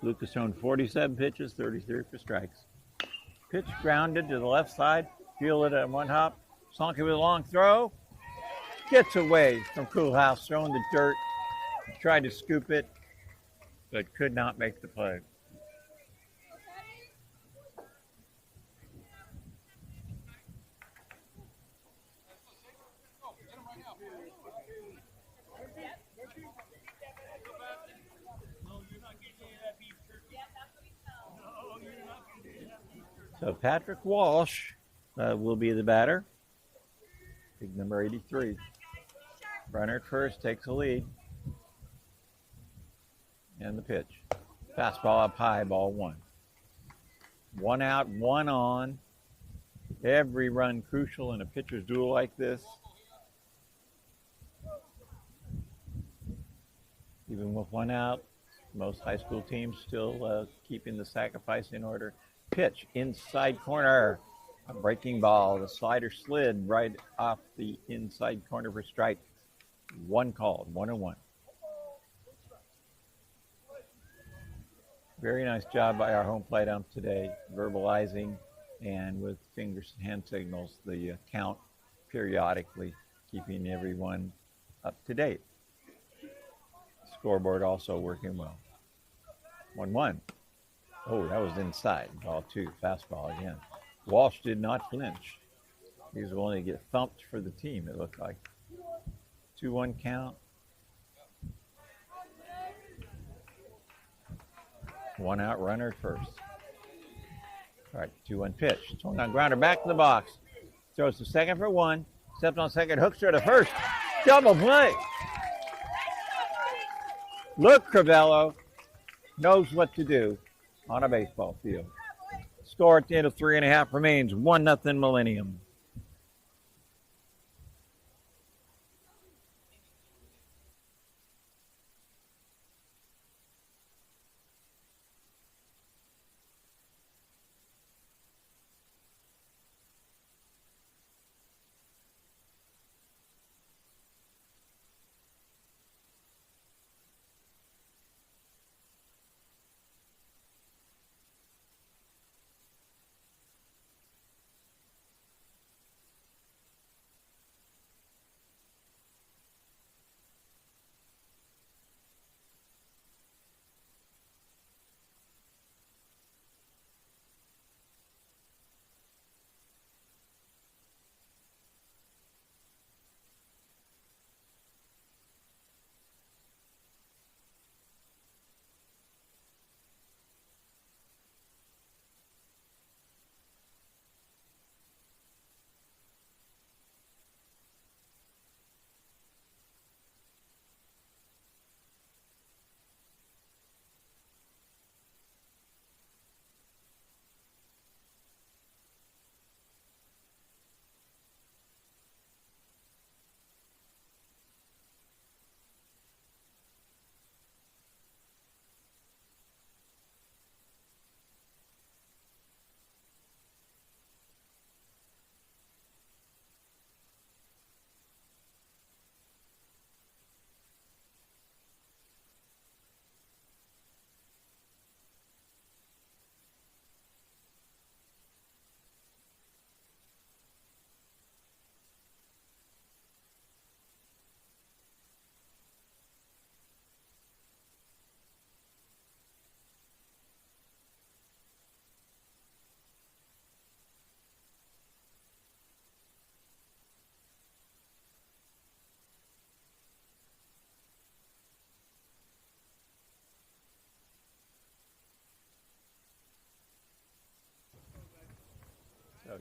Speaker 4: Luke has thrown 47 pitches, 33 for strikes. Pitch grounded to the left side. Fielded at one hop. Slunk it with a long throw. Gets away from Coolhouse, throwing the dirt. Tried to scoop it, but could not make the play. So Patrick Walsh will be the batter. Big number 83. Runner at first takes the lead. And the pitch. Fastball up high, ball one. One out, one on. Every run crucial in a pitcher's duel like this. Even with one out, most high school teams still keeping the sacrifice in order. Pitch inside corner. A breaking ball. The slider slid right off the inside corner for strike. One called, 1-1. Very nice job by our home plate ump today, verbalizing and with fingers and hand signals the count periodically, keeping everyone up to date. Scoreboard also working well. 1-1. Oh, that was inside. Ball two, fastball again. Walsh did not flinch. He was willing to get thumped for the team, it looked like. 2-1 count. One out, runner at first. All right, 2-1 pitch. Swung on grounder, back to the box. Throws to second for one. Steps on second, hooks her to first. Double play. Luke Cravello knows what to do on a baseball field. Score at the end of 3.5 remains. 1-0 Millennium.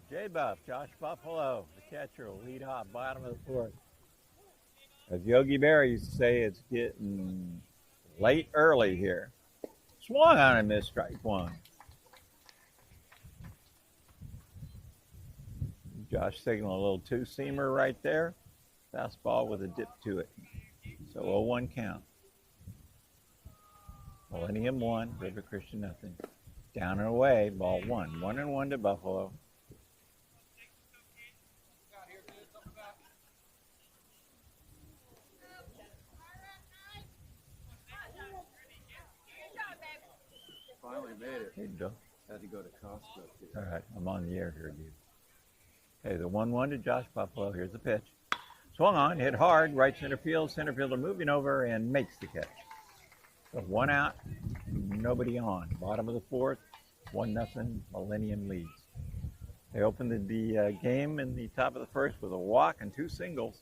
Speaker 4: J-Buff, Josh Buffalo, the catcher, will lead off bottom of the fourth. As Yogi Berra used to say, it's getting late early here. Swung on and missed strike one. Josh signaled a little two-seamer right there. Fastball with a dip to it. So 0-1 count. Millennium 1, River Christian nothing. Down and away, ball 1. 1-1 to Buffalo.
Speaker 2: Finally made it.
Speaker 4: Hey, Bill.
Speaker 2: Had to go to Costco.
Speaker 4: All right, I'm on the air here, dude. Okay, the 1-1 to Josh Buffalo. Here's the pitch. Swung on, hit hard, right center field. Center fielder moving over and makes the catch. So 1 out, nobody on. Bottom of the fourth, 1-0. Millennium leads. They opened the game in the top of the first with a walk and 2 singles,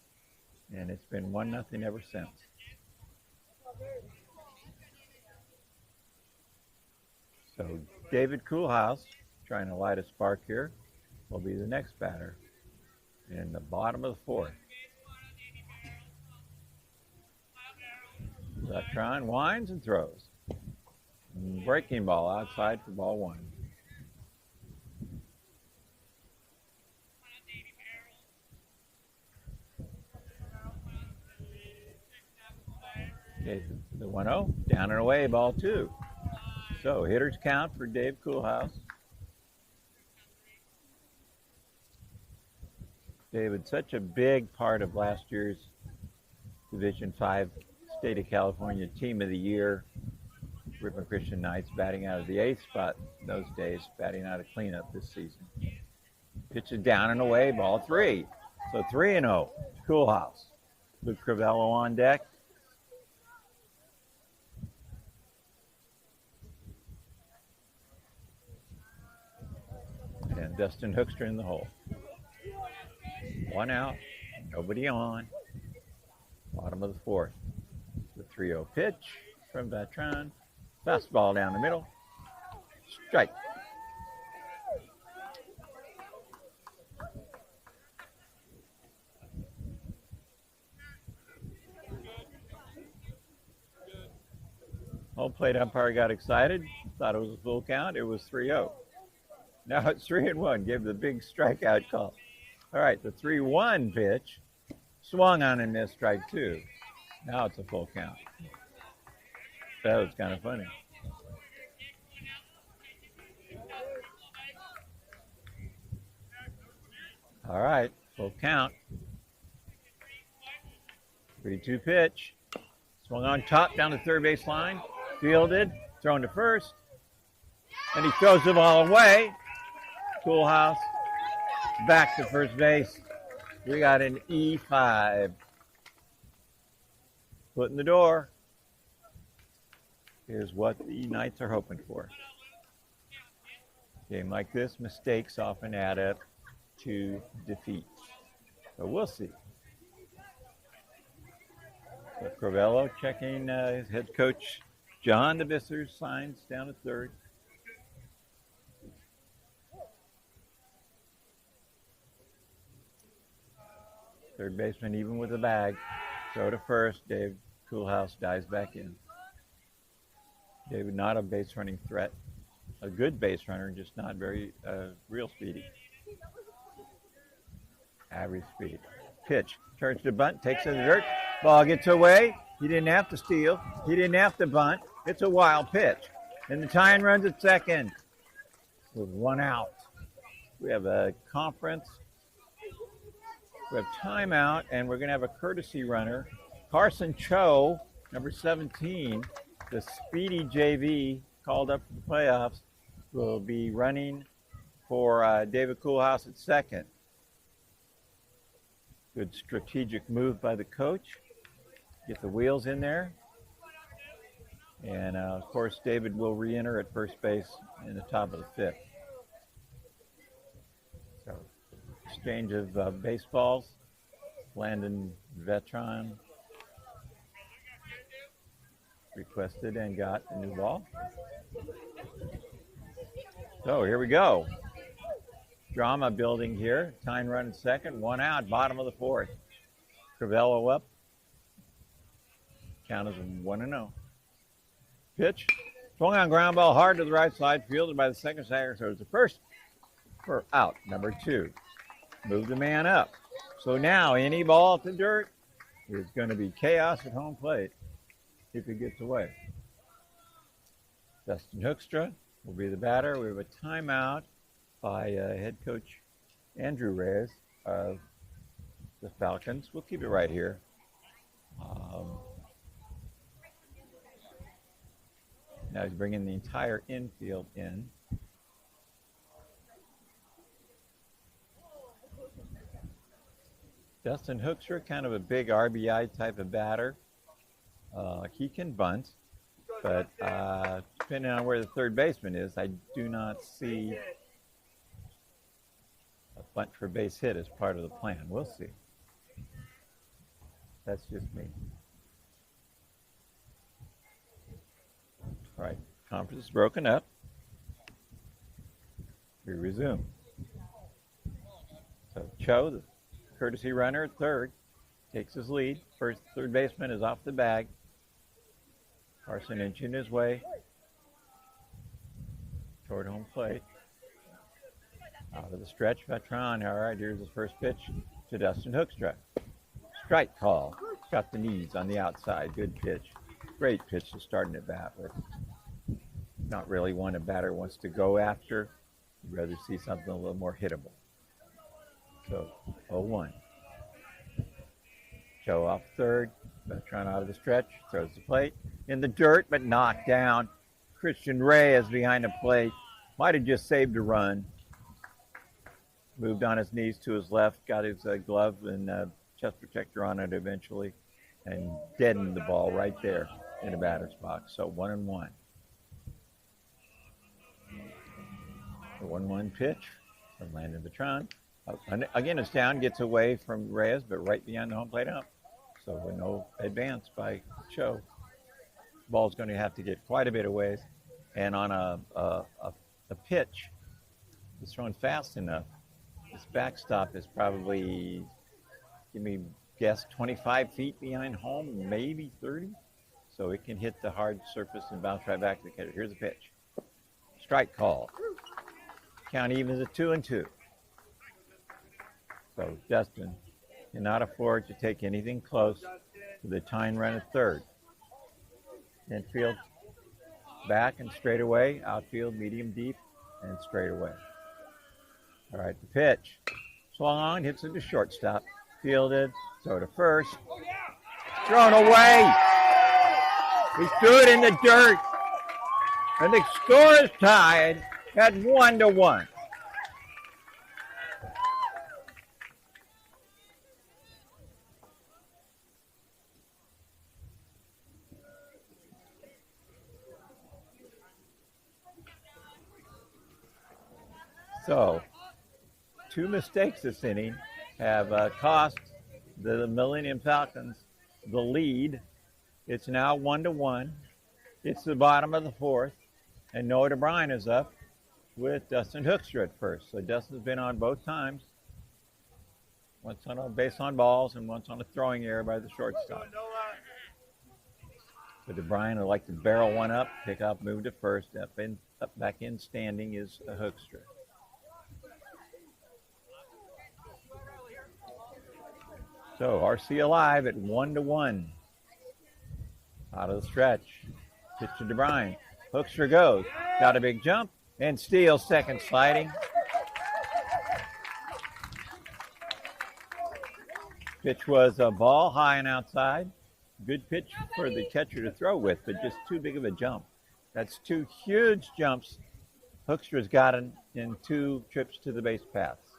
Speaker 4: and it's been 1-0 ever since. So David Coolhouse, trying to light a spark here, will be the next batter in the bottom of the fourth. Zetron winds and throws. Breaking ball outside for ball 1. Okay, the 1-0, down and away, ball 2. So hitters count for Dave Coolhouse. David, such a big part of last year's Division 5 State of California Team of the Year. Ripon Christian Knights batting out of the 8th spot in those days, batting out of cleanup this season. Pitch is down and away, ball 3. So 3-0, Coolhouse. Luke Crivello on deck. And Dustin Hoekstra in the hole. 1 out, nobody on. Bottom of the fourth. The 3-0 pitch from Zetron. Fastball down the middle. Strike. Home plate umpire got excited. Thought it was a full count. It was 3-0. Now it's 3-1. Gave the big strikeout call. All right, the 3-1 pitch. Swung on and missed strike 2. Now it's a full count. That was kind of funny. All right, full count. 3-2 pitch. Swung on top down the third base line. Fielded, thrown to first. And he throws the ball away. Coolhouse back to first base. We got an E5. Foot in the door is what the Knights are hoping for. Game like this, mistakes often add up to defeat. But we'll see. So Crivello checking his head coach, John DeVisser's signs down at third. Third baseman even with the bag. Throw to first. Dave Coolhouse dives back in. David not a base running threat. A good base runner, just not very real speedy. Average speed. Pitch. Turns to bunt. Takes in the dirt. Ball gets away. He didn't have to steal. He didn't have to bunt. It's a wild pitch. And the tying runs at second with 1 out. We have a conference. We have timeout, and we're going to have a courtesy runner. Carson Cho, number 17, the speedy JV called up for the playoffs, will be running for David Coolhouse at second. Good strategic move by the coach. Get the wheels in there. And, of course, David will re-enter at first base in the top of the fifth. So, exchange of baseballs. Landon Zetron requested and got a new ball. So here we go. drama building here. Tyne running second, one out, bottom of the fourth. Crivello up. Count is 1-0. Pitch. Swung on ground ball hard to the right side, fielded by the second stagger. So it's the first for out, number 2. Move the man up. So now any ball at the dirt is going to be chaos at home plate if it gets away. Dustin Hoekstra will be the batter. We have a timeout by head coach Andrew Reyes of the Falcons. We'll keep it right here. Now he's bringing the entire infield in. Dustin Hoekstra, kind of a big RBI type of batter. He can bunt, but depending on where the third baseman is, I do not see a bunt for base hit as part of the plan. We'll see. That's just me. All right, conference is broken up. We resume. So Cho, the courtesy runner at third, takes his lead. Third baseman is off the bag. Carson inching his way toward home plate. Out of the stretch, Vetron. All right, here's his first pitch to Dustin Hoekstra. Strike call. Got the knees on the outside. Good pitch. Great pitch to starting at bat, but not really one a batter wants to go after. You'd rather see something a little more hittable. So 0-1. Joe off third. Vetron out of the stretch. Throws the plate. In the dirt, but knocked down. Christian Reyes behind the plate. Might have just saved a run. Moved on his knees to his left. Got his glove and chest protector on it eventually. And deadened the ball right there in the batter's box. So 1-1. The 1-1 pitch from Landon Vetron. Again, it's down, gets away from Reyes, but right behind the home plate up. So with no advance by Cho. Ball's going to have to get quite a bit of ways. And on a pitch, it's thrown fast enough. This backstop is probably, give me guess, 25 feet behind home, maybe 30. So it can hit the hard surface and bounce right back to the catcher. Here's the pitch. Strike call. Count evens at 2-2. So Dustin cannot afford to take anything close to the tying run at third. Infield back and straight away. Outfield medium deep and straight away. All right, the pitch. Swung on, hits it to shortstop. Fielded, throw to first. Thrown away. He stood in the dirt. And the score is tied at 1-1. So, 2 mistakes this inning have cost the Millennium Falcons the lead. It's now 1-1. It's the bottom of the fourth, and Noah DeBryan is up with Dustin Hoekstra at first. So Dustin's been on both times, once on a base on balls and once on a throwing error by the shortstop. So DeBryan would like to barrel one up, pick up, move to first. Up back in standing is Hoekstra. So RC alive at 1-1. Out of the stretch. Pitch to DeBryan. Hoekstra goes. Got a big jump and steals second sliding. Pitch was a ball high and outside. Good pitch for the catcher to throw with, but just too big of a jump. That's 2 huge jumps Hoekstra's got in 2 trips to the base paths.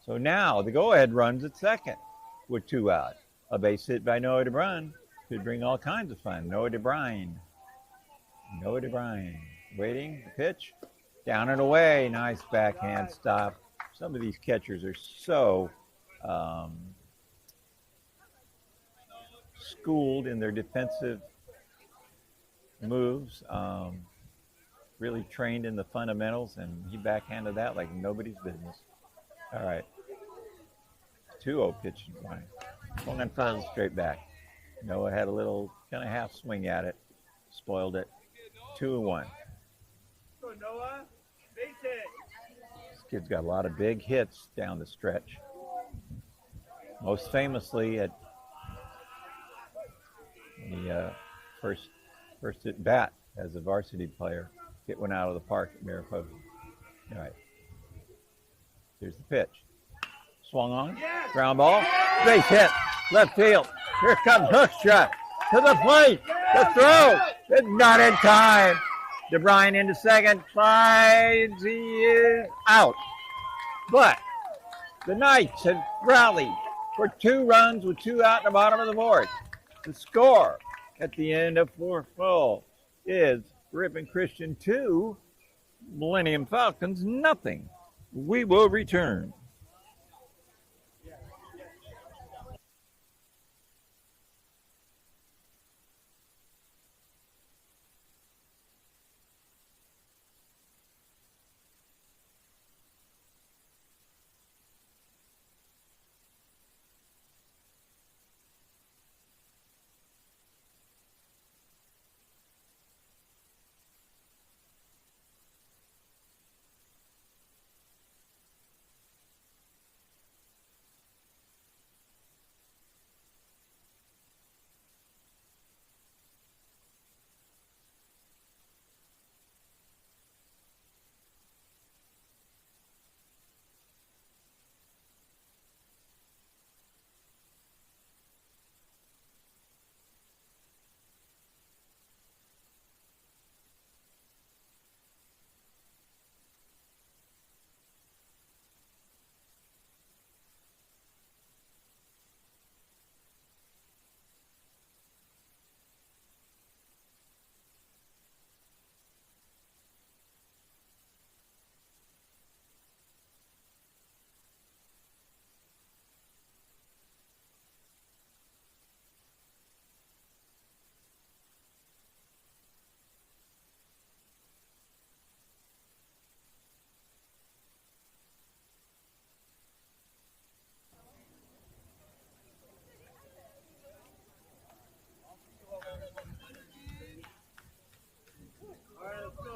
Speaker 4: So now the go-ahead runs at second with 2 out. A base hit by Noah DeBryan could bring all kinds of fun. Noah DeBryan waiting, the pitch, down and away. Nice backhand stop. Some of these catchers are so schooled in their defensive moves. really trained in the fundamentals, and he backhanded that like nobody's business. All right. 2-0 pitch in line. Swung on foul straight back. Noah had a little kind of half swing at it. Spoiled it. 2-1.
Speaker 7: Go, Noah. Base hit.
Speaker 4: This kid's got a lot of big hits down the stretch. Most famously at the first at bat as a varsity player. Hit one out of the park at Mariposa. All right. Here's the pitch. Swung on. Ground ball. Base hit. Left field. Here comes Hoekstra to the plate. The throw. It's not in time. DeBryan into second. Slides. He is out. But the Knights have rallied for 2 runs with 2 out in the bottom of the board. The score at the end of 4 full is Ripon Christian 2, Millennium Falcons nothing. We will return.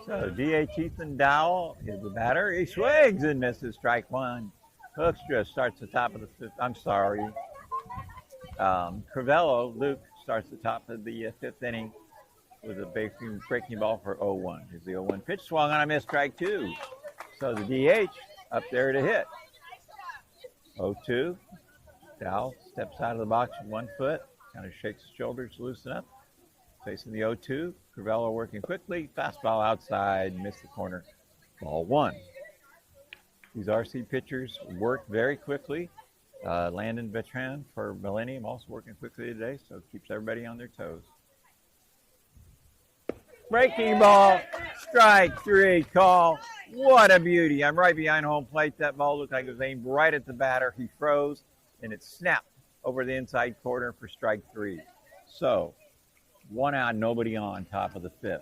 Speaker 4: So DH Ethan Dowell is the batter. He swings and misses, strike 1. Hoekstra starts the top of the 5th. I'm sorry. Crivello, Luke, starts the top of the 5th inning with a breaking ball for 0-1. Here's the 0-1 pitch. Swung on a miss, strike 2. So the DH up there to hit. 0-2. Dowell steps out of the box with 1 foot, kind of shakes his shoulders to loosen up. Facing the 0-2, Crivello working quickly, fastball outside, missed the corner, ball 1. These RC pitchers work very quickly. Landon Bertrand for Millennium also working quickly today, so it keeps everybody on their toes. Breaking ball, strike 3 call. What a beauty. I'm right behind home plate. That ball looked like it was aimed right at the batter. He froze, and it snapped over the inside corner for strike 3. So, 1 out, nobody on, top of the 5th.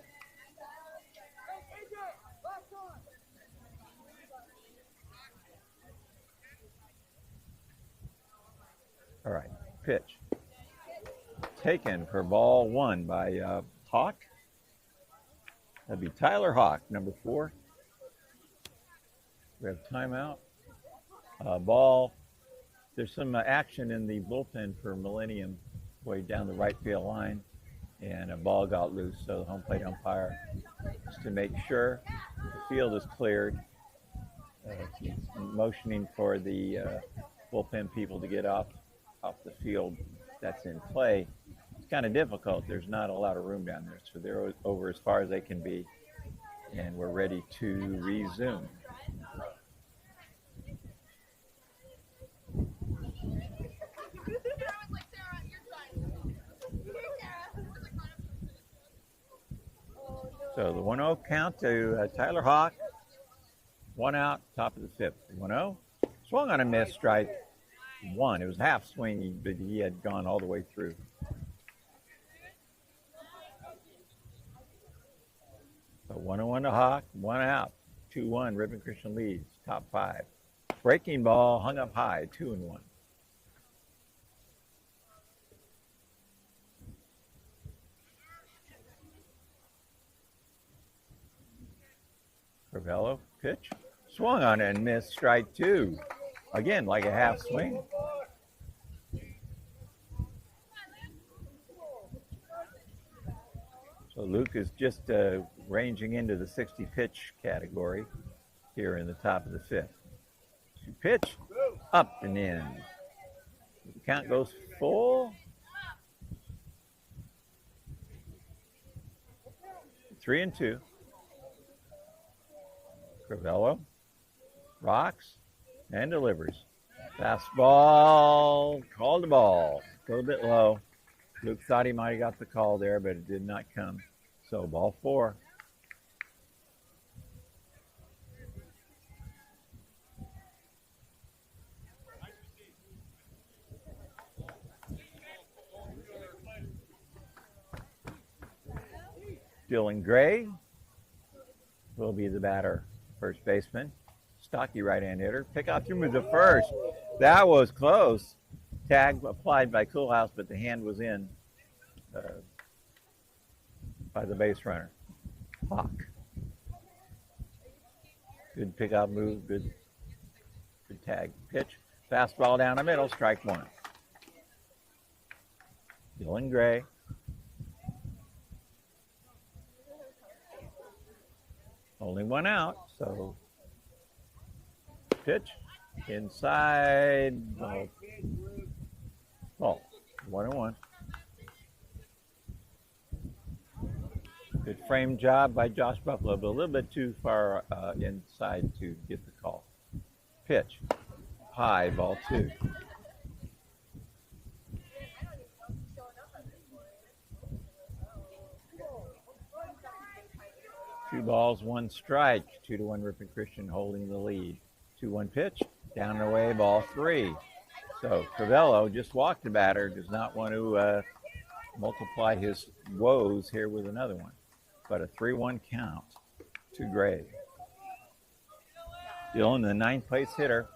Speaker 4: All right, pitch. Taken for ball 1 by Hawk. That'd be Tyler Hawk, number 4. We have timeout. Ball. There's some action in the bullpen for Millennium way down the right field line. And a ball got loose, so the home plate umpire, just to make sure the field is cleared, he's motioning for the bullpen people to get off the field that's in play. It's kind of difficult. There's not a lot of room down there, so they're over as far as they can be, and we're ready to resume. So the 1-0 count to Tyler Hawk. 1 out, top of the 5th. 1-0. Swung on a miss, strike 1. It was half swing, but he had gone all the way through. So So 1-1 to Hawk, 1 out. 2-1, Ribbon Christian leads, top 5. Breaking ball hung up high, 2-1. Crivello, pitch, swung on it and missed, strike 2. Again, like a half swing. So Luke is just ranging into the 60 pitch category here in the top of the 5th. Pitch, up and in. The count goes full. 3-2. Crivello rocks and delivers. Fastball, called the ball. A little bit low. Luke thought he might have got the call there, but it did not come. So ball 4. Dylan Gray will be the batter, first baseman. Stocky right-hand hitter. Pick out through the first. That was close. Tag applied by Coolhouse, but the hand was in by the base runner. Hawk. Good pick-out move. Good tag. Pitch. Fastball down the middle. Strike 1. Dylan Gray. Only 1 out, so pitch inside ball. 1-1. Good frame job by Josh Buffalo, but a little bit too far inside to get the call. Pitch high, ball 2. Two balls, 1 strike. 2-1 Ripon Christian holding the lead. 2-1 pitch, down and away, ball 3. So Crivello just walked the batter, does not want to multiply his woes here with another one. But a 3-1 count to Gray. Dylan, the 9th place hitter,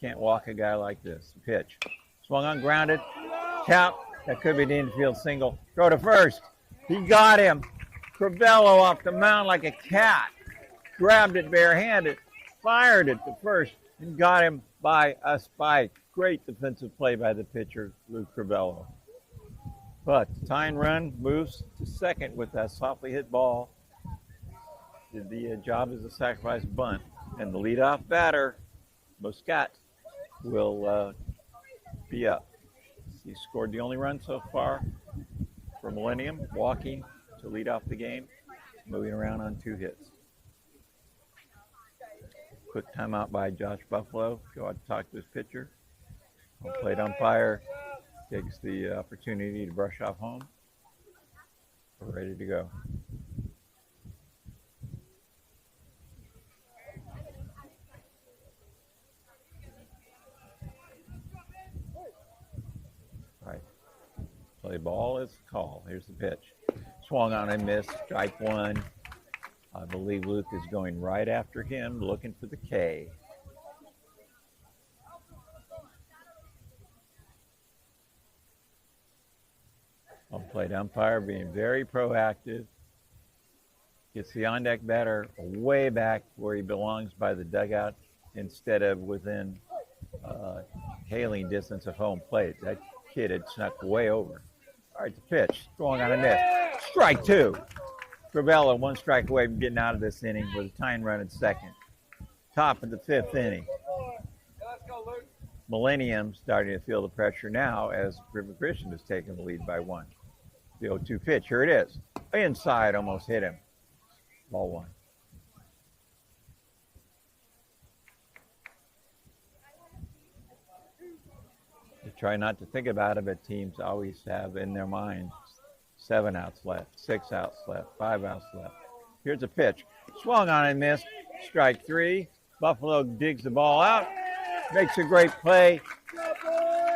Speaker 4: can't walk a guy like this. Pitch, swung on, grounded, count. That could be the infield single. Throw to first. He got him. Crivello off the mound like a cat, grabbed it barehanded, fired it to first, and got him by a spike. Great defensive play by the pitcher, Luke Crivello. But the tying run moves to second with that softly hit ball. Did the job as a sacrifice bunt, and the leadoff batter, Muscat, will be up. He scored the only run so far for Millennium, walking to lead off the game, moving around on 2 hits. Quick timeout by Josh Buffalo. Go out to talk to his pitcher. Home plate umpire takes the opportunity to brush off home. We're ready to go. All right. Play ball is called. Here's the pitch. Swung on and missed, strike 1. I believe Luke is going right after him, looking for the K. Home plate umpire being very proactive. Gets the on-deck batter way back where he belongs by the dugout instead of within hailing distance of home plate. That kid had snuck way over. All right, the pitch, swung on a miss. Strike 2. Crivello 1 strike away from getting out of this inning with a tying run at second. Top of the 5th inning. Millennium starting to feel the pressure now as River Christian has taken the lead by 1. The 0-2 pitch, here it is. Inside, almost hit him. Ball 1. You try not to think about it, but teams always have in their mind 7 outs left, 6 outs left, 5 outs left. Here's a pitch. Swung on and missed. Strike 3. Buffalo digs the ball out. Makes a great play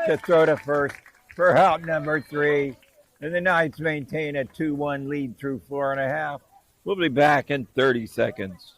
Speaker 4: to throw to first for out number 3. And the Knights maintain a 2-1 lead through 4 1/2. We'll be back in 30 seconds.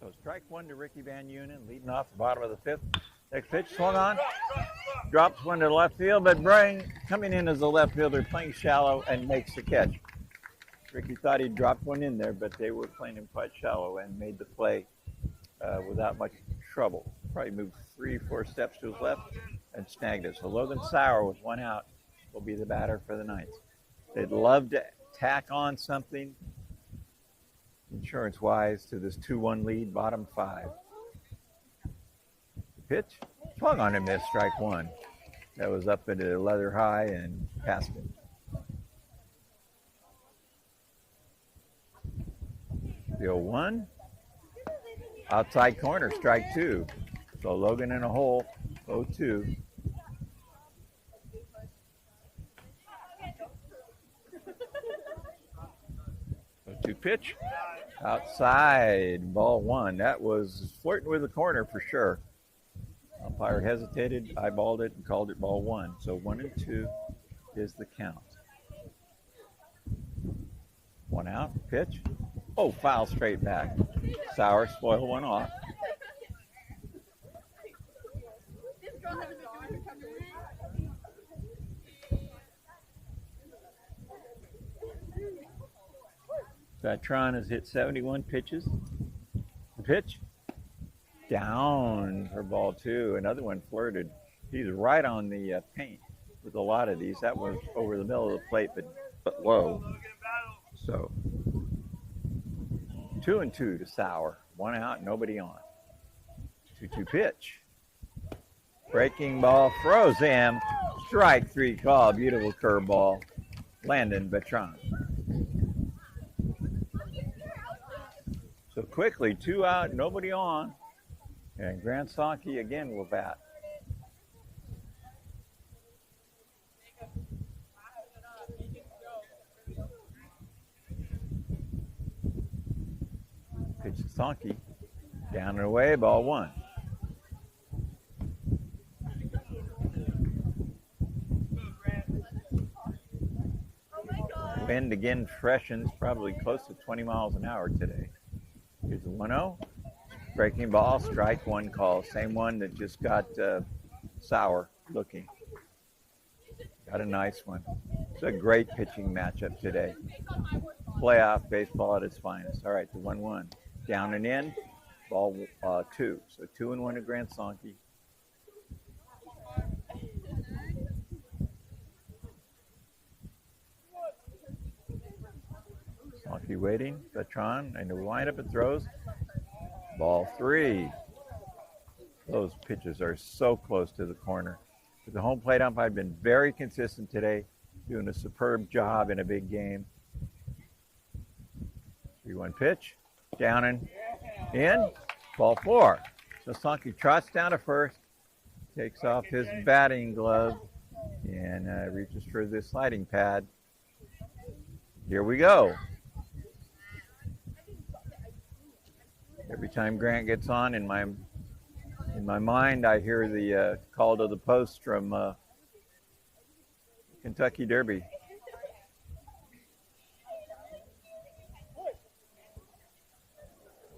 Speaker 4: So strike one to Ricky Van Eunen, leading off the bottom of the fifth. Next pitch, swung on, drops one to left field, but Brain coming in as a left fielder, playing shallow, and makes the catch. Ricky thought he'd dropped one in there, but they were playing him quite shallow and made the play without much trouble. Probably moved 3-4 steps to his left and snagged it. So Logan Sauer with one out will be the batter for the ninth. They'd love to tack on something insurance-wise to this 2-1 lead, bottom five. Pitch, swung on and missed, strike one. That was up into leather high and past it. The 0-1, outside corner, strike two. So Logan in a hole, 0-2. To pitch, outside, ball one. That was flirting with the corner for sure. Umpire hesitated, eyeballed it, and called it ball one. So 1-2 is the count. One out, pitch. Oh, foul straight back. Sauer spoiled one off. Vatron has hit 71 pitches. The pitch, down for ball two. Another one flirted. He's right on the paint with a lot of these. That was over the middle of the plate, but low. So 2-2 to Sauer. One out, nobody on. 2-2 pitch. Breaking ball, throws him. Strike three call. Beautiful curveball. Landon Vatron. So quickly, 2 out, nobody on. And Grant Sonke again will bat. Pitch to Sonke. Down and away, ball one. Wind again freshens, probably close to 20 miles an hour today. Here's a 1-0. Breaking ball, strike one call. Same one that just got Sauer looking. Got a nice one. It's a great pitching matchup today. Playoff baseball at its finest. All right, the 1-1. Down and in, ball two. So 2-1 to Grant Sonke. Sonke waiting, Vatron, and the windup and throws. Ball three. Those pitches are so close to the corner. But the home plate umpire has been very consistent today, doing a superb job in a big game. 3-1 pitch. Down and in. Ball 4. So Sonky trots down to first, takes off his batting glove, and reaches for the sliding pad. Here we go. Every time Grant gets on, in my mind, I hear the call to the post from Kentucky Derby.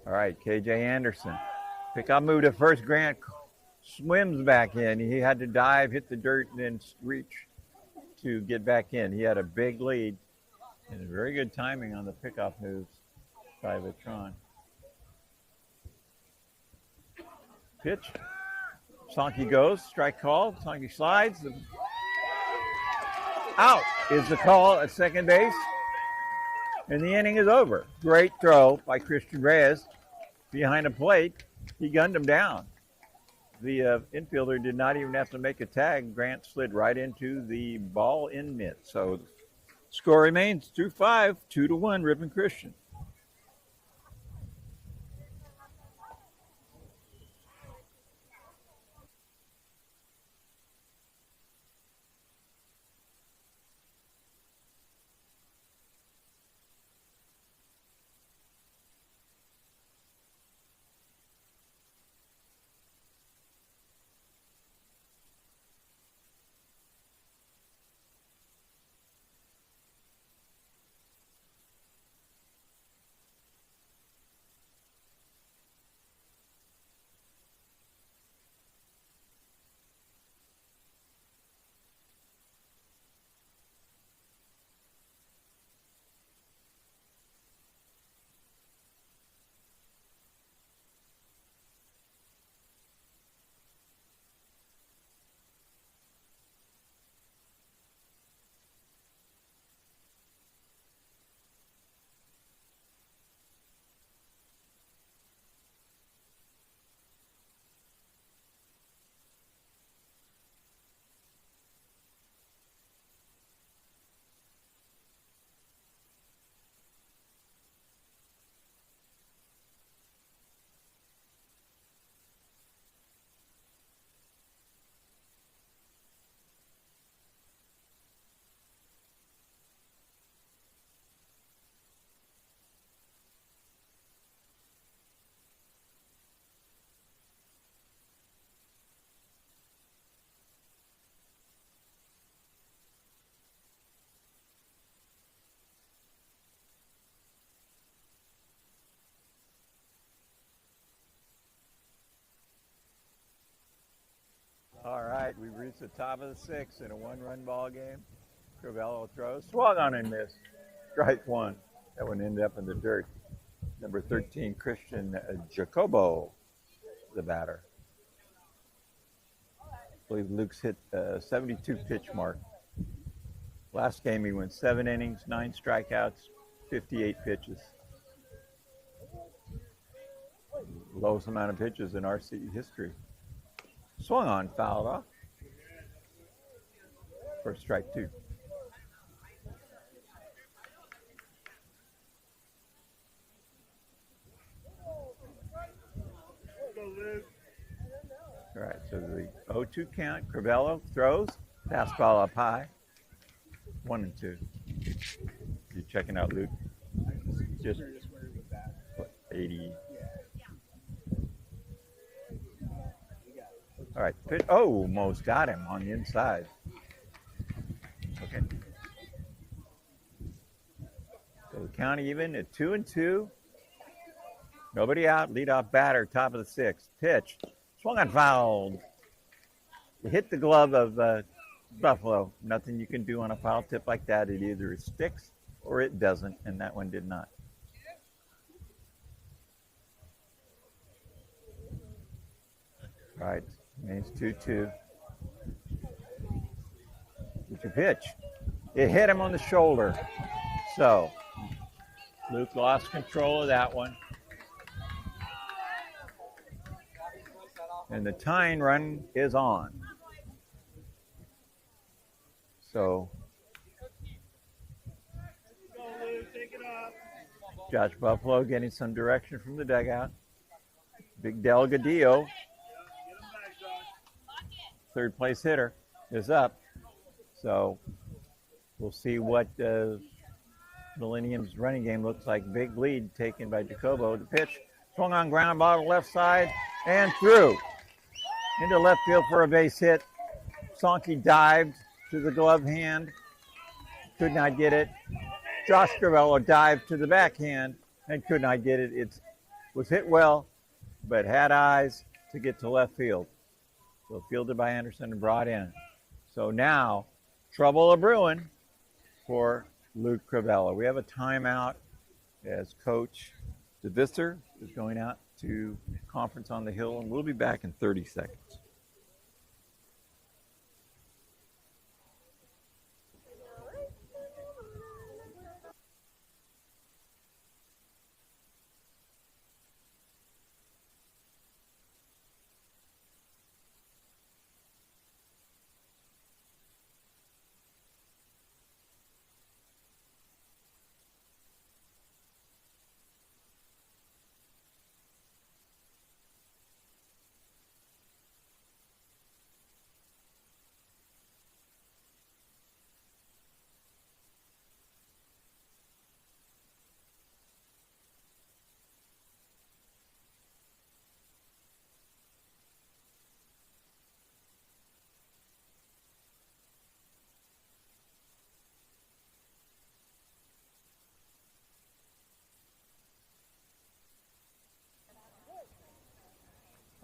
Speaker 4: All right, KJ Anderson. Pickoff move to first. Grant swims back in. He had to dive, hit the dirt, and then reach to get back in. He had a big lead and very good timing on the pickoff moves by Vitron. Pitch. Sonky goes. Strike call. Sonky slides. Out is the call at second base. And the inning is over. Great throw by Christian Reyes behind the plate. He gunned him down. The infielder did not even have to make a tag. Grant slid right into the ball in mitt. So score remains 2-5, 2-1, Ripon Christian. All right, we've reached the top of the sixth in a one-run ball game. Crivello throws, swung on and missed. Strike one. That one ended up in the dirt. Number 13, Christian Jacobo, the batter. I believe Luke's hit 72 pitch mark. Last game he went 7 innings, 9 strikeouts, 58 pitches. Lowest amount of pitches in RC history. Swung on, fouled off. First strike 2. All right, so the 0-2 count. Crivello throws, fastball up high. 1 and 2. You checking out Luke? Just what, 80. All right, pitch. Oh, almost got him on the inside. Okay. So the count even at 2 and 2. Nobody out. Leadoff batter, top of the 6th. Pitch. Swung on, fouled. It hit the glove of Buffalo. Nothing you can do on a foul tip like that. It either sticks or it doesn't, and that one did not. All right. Remains 2-2. What's your pitch? It hit him on the shoulder. So Luke lost control of that one. And the tying run is on. So Josh Buffalo getting some direction from the dugout. Big Delgadillo, third place hitter, is up. So we'll see what Millennium's running game looks like. Big lead taken by Jacobo. The pitch swung on ground ball to the left side and through into left field for a base hit. Sonky dived to the glove hand, could not get it. Josh Crivello dived to the backhand and could not get it. It was hit well, but had eyes to get to left field. So fielded by Anderson and brought in. So now, trouble a brewing for Luke Crivello. We have a timeout as Coach DeVisser is going out to conference on the hill, and we'll be back in 30 seconds.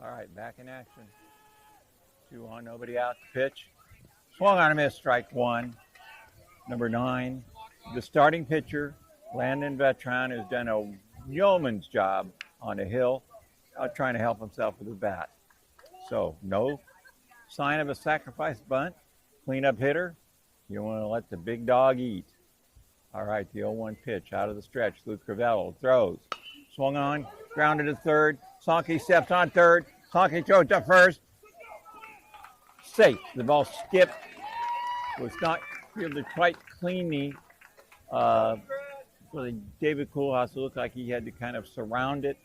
Speaker 4: All right, back in action. 2 on, nobody out. Pitch. Swung on a miss, strike one. Number 9, the starting pitcher, Landon Vetron, has done a yeoman's job on the hill, trying to help himself with the bat. So no sign of a sacrifice bunt. Cleanup hitter. You want to let the big dog eat. All right, the 0-1 pitch out of the stretch. Luke Crivello throws. Swung on, grounded to third. Sonky steps on third. Sonky throws to first. Safe. The ball skipped. Was not fielded quite cleanly. David Koolhaas looked like he had to kind of surround it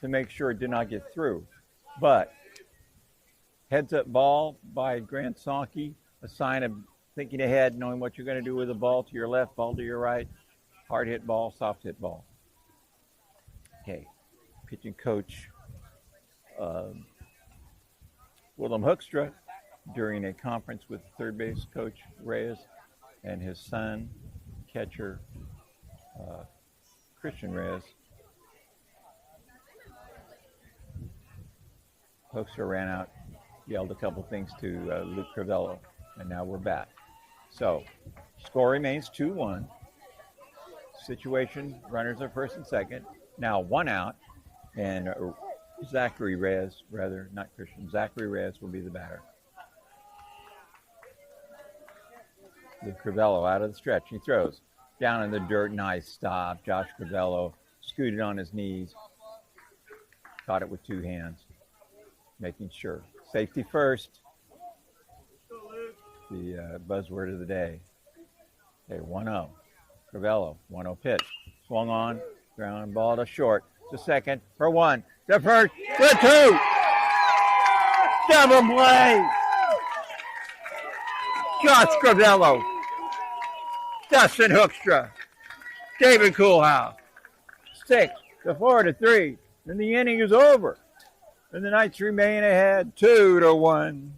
Speaker 4: to make sure it did not get through. But heads up ball by Grant Sonky, a sign of thinking ahead, knowing what you're going to do with the ball to your left, ball to your right, hard hit ball, soft hit ball. Okay, pitching coach Willem Hoekstra during a conference with third base coach Reyes and his son, catcher Christian Reyes. Hoekstra ran out, yelled a couple things to Luke Crivello, and now we're back. So, score remains 2-1. Situation, runners are first and second. Now 1 out, and Zachary Reyes, not Christian, Zachary Reyes will be the batter. Luke Crivello out of the stretch. He throws down in the dirt. Nice stop. Josh Crivello scooted on his knees. Caught it with 2 hands. Making sure. Safety first. The buzzword of the day. Okay, 1-0. Crivello, 1-0 pitch. Swung on. Ground ball to short. To second for 1. To first for 2. Double play. Josh Crivello. Dustin Hoekstra. David Koolhaas. 6-4-3. And the inning is over. And the Knights remain ahead 2-1.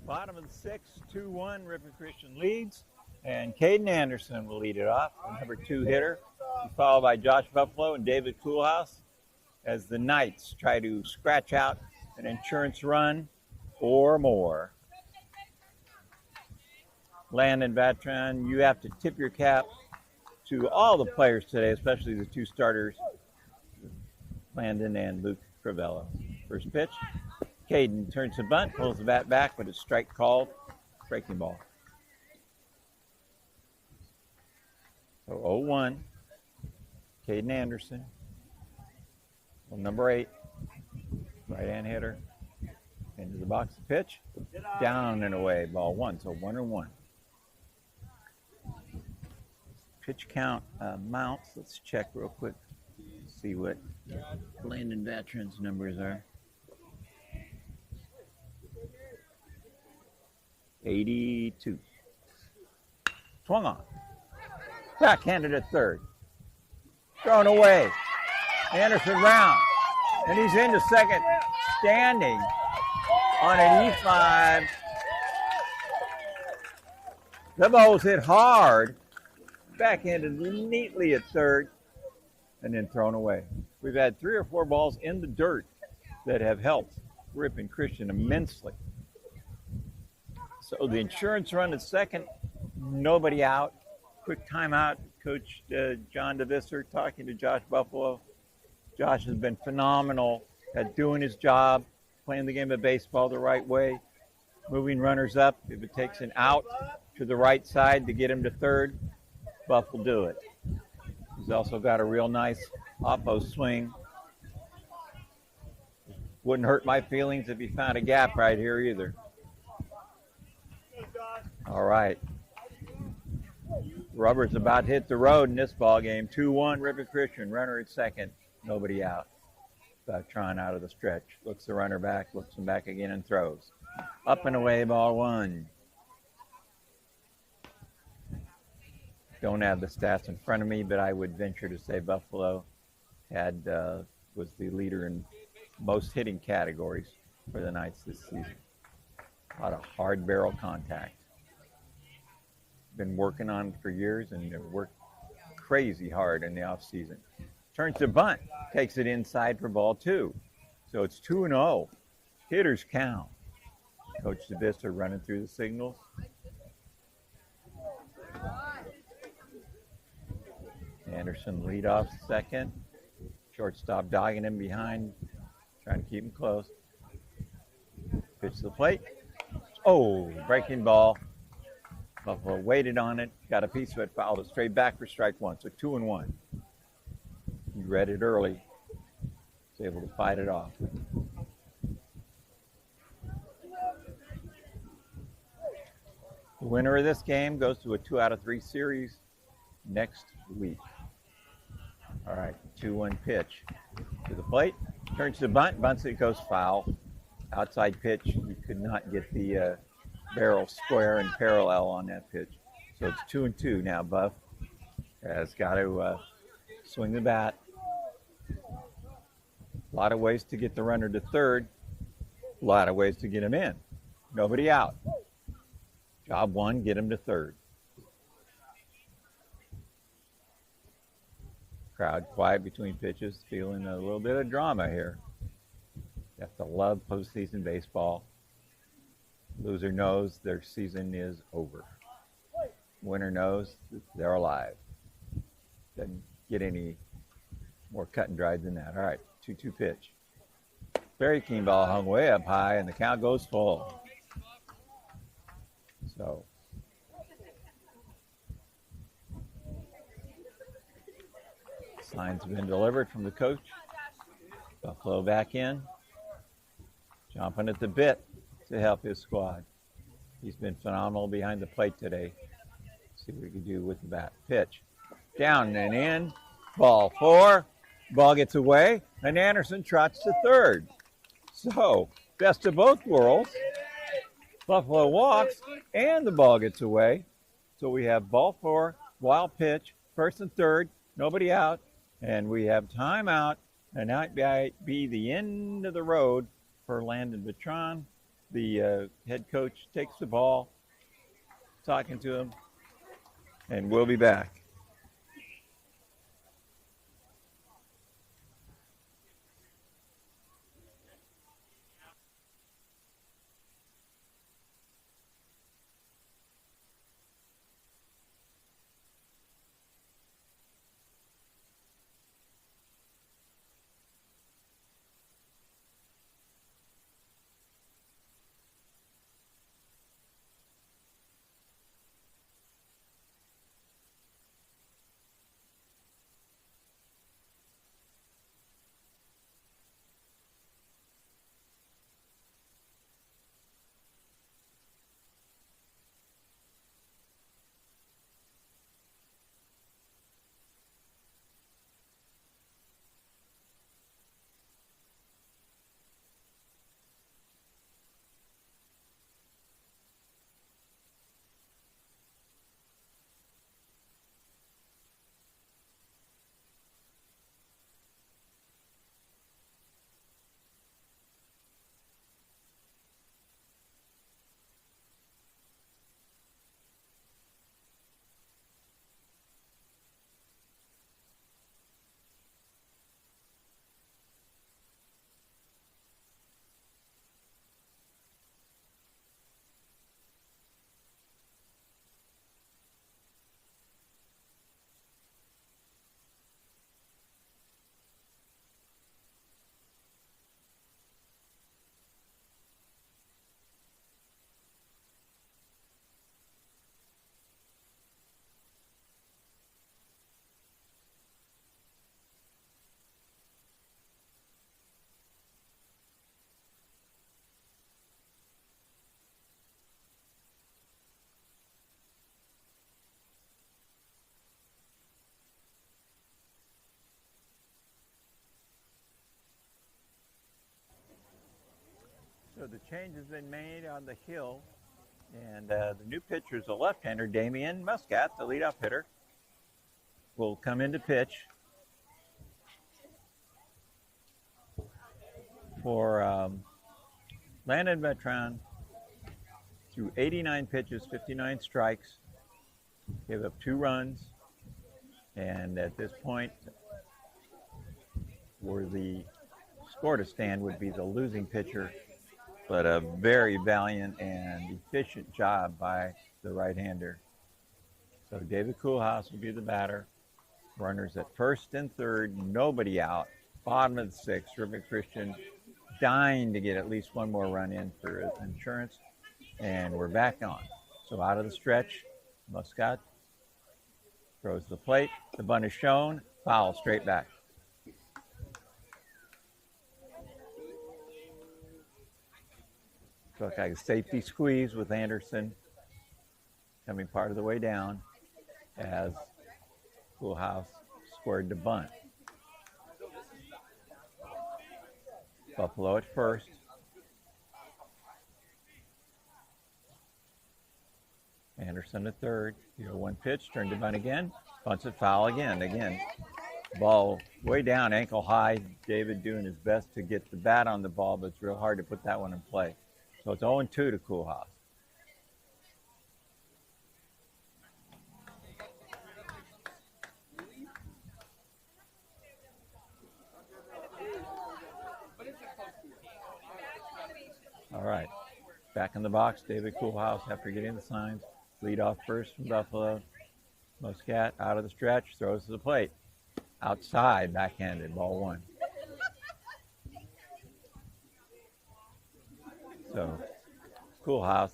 Speaker 4: Bottom of the sixth, 2-1, Ripon Christian leads. And Caden Anderson will lead it off, the number 2 hitter, followed by Josh Buffalo and David Coolhouse as the Knights try to scratch out an insurance run or more. Landon Vatron, you have to tip your cap to all the players today, especially the 2 starters, Landon and Luke Crivello. First pitch, Caden turns the bunt, pulls the bat back with a strike called, breaking ball. So 0-1, Caden Anderson, well, number 8, right-hand hitter, into the box, pitch, down and away, ball 1, so 1-1. Pitch count mounts, let's check real quick, see what Landon Vatron's numbers are. 82. Swung on. Backhanded at third. Thrown away. Anderson round. And he's into second, standing on an E5. The ball's hit hard. Backhanded neatly at third. And then thrown away. We've had 3 or 4 balls in the dirt that have helped Ripon Christian immensely. So the insurance run at second, nobody out. Quick timeout. Coach John DeVisser talking to Josh Buffalo. Josh has been phenomenal at doing his job, playing the game of baseball the right way, moving runners up. If it takes an out to the right side to get him to third, Buff will do it. He's also got a real nice oppo swing. Wouldn't hurt my feelings if he found a gap right here either. All right. Rubber's about to hit the road in this ball game. 2-1, Ripon Christian. Runner at second. Nobody out. Vatron out of the stretch. Looks the runner back. Looks him back again and throws. Up and away, ball 1. Don't have the stats in front of me, but I would venture to say Buffalo was the leader in most hitting categories for the Knights this season. A lot of hard barrel contact. Been working on it for years and worked crazy hard in the offseason. Turns to bunt, takes it inside for ball 2. So it's 2-0. Hitters count. Coach DeVista running through the signals. Anderson lead off second. Shortstop dogging him behind, trying to keep him close. Pitch to the plate. Oh, breaking ball. Buffalo waited on it, got a piece of it, fouled it straight back for strike 1. So 2-1. He read it early. Was able to fight it off. The winner of this game goes to a 2 out of 3 series next week. All right, 2-1 pitch to the plate. Turns to bunt. Bunts it, goes foul. Outside pitch. You could not get the barrel square and parallel on that pitch. So it's 2-2 now. Buff has got to swing the bat. A lot of ways to get the runner to third. A lot of ways to get him in. Nobody out. Job 1, get him to third. Crowd quiet between pitches, feeling a little bit of drama here. You have to love postseason baseball. Loser knows their season is over. Winner knows they're alive. Doesn't get any more cut and dried than that. All right, 2-2 pitch. Very keen ball hung way up high, and the count goes full. So signs have been delivered from the coach. Buffalo back in, jumping at the bit to help his squad. He's been phenomenal behind the plate today. See what he can do with the bat. Pitch. Down and in. Ball 4. Ball gets away, and Anderson trots to third. So, best of both worlds. Buffalo walks, and the ball gets away. So we have ball 4, wild pitch, first and third, nobody out, and we have timeout, and that might be the end of the road for Landon Vatron the head coach takes the ball, talking to him, and we'll be back. So the change has been made on the hill, and the new pitcher is a left-hander, Damian Muscat, the leadoff hitter, will come into pitch for Landon Vetron. Through 89 pitches, 59 strikes, gave up 2 runs, and at this point, where the score to stand would be the losing pitcher, but a very valiant and efficient job by the right-hander. So David Coolhouse will be the batter. Runners at first and third, nobody out. Bottom of the 6th, Rivet Christian dying to get at least one more run in for insurance. And we're back on. So out of the stretch, Muscat throws the plate. The bunt is shown. Foul straight back. So like a safety squeeze with Anderson coming part of the way down as Coolhouse squared the bunt. Buffalo at first. Anderson at third. 0-1 pitch, turned to bunt again. Bunts it foul again. Again, ball way down, ankle high. David doing his best to get the bat on the ball, but it's real hard to put that one in play. So it's 0-2 to Coolhouse. All right, back in the box, David Coolhouse after getting the signs. Lead off first from Buffalo. Muscat out of the stretch, throws to the plate. Outside, backhanded, ball 1. So Coolhouse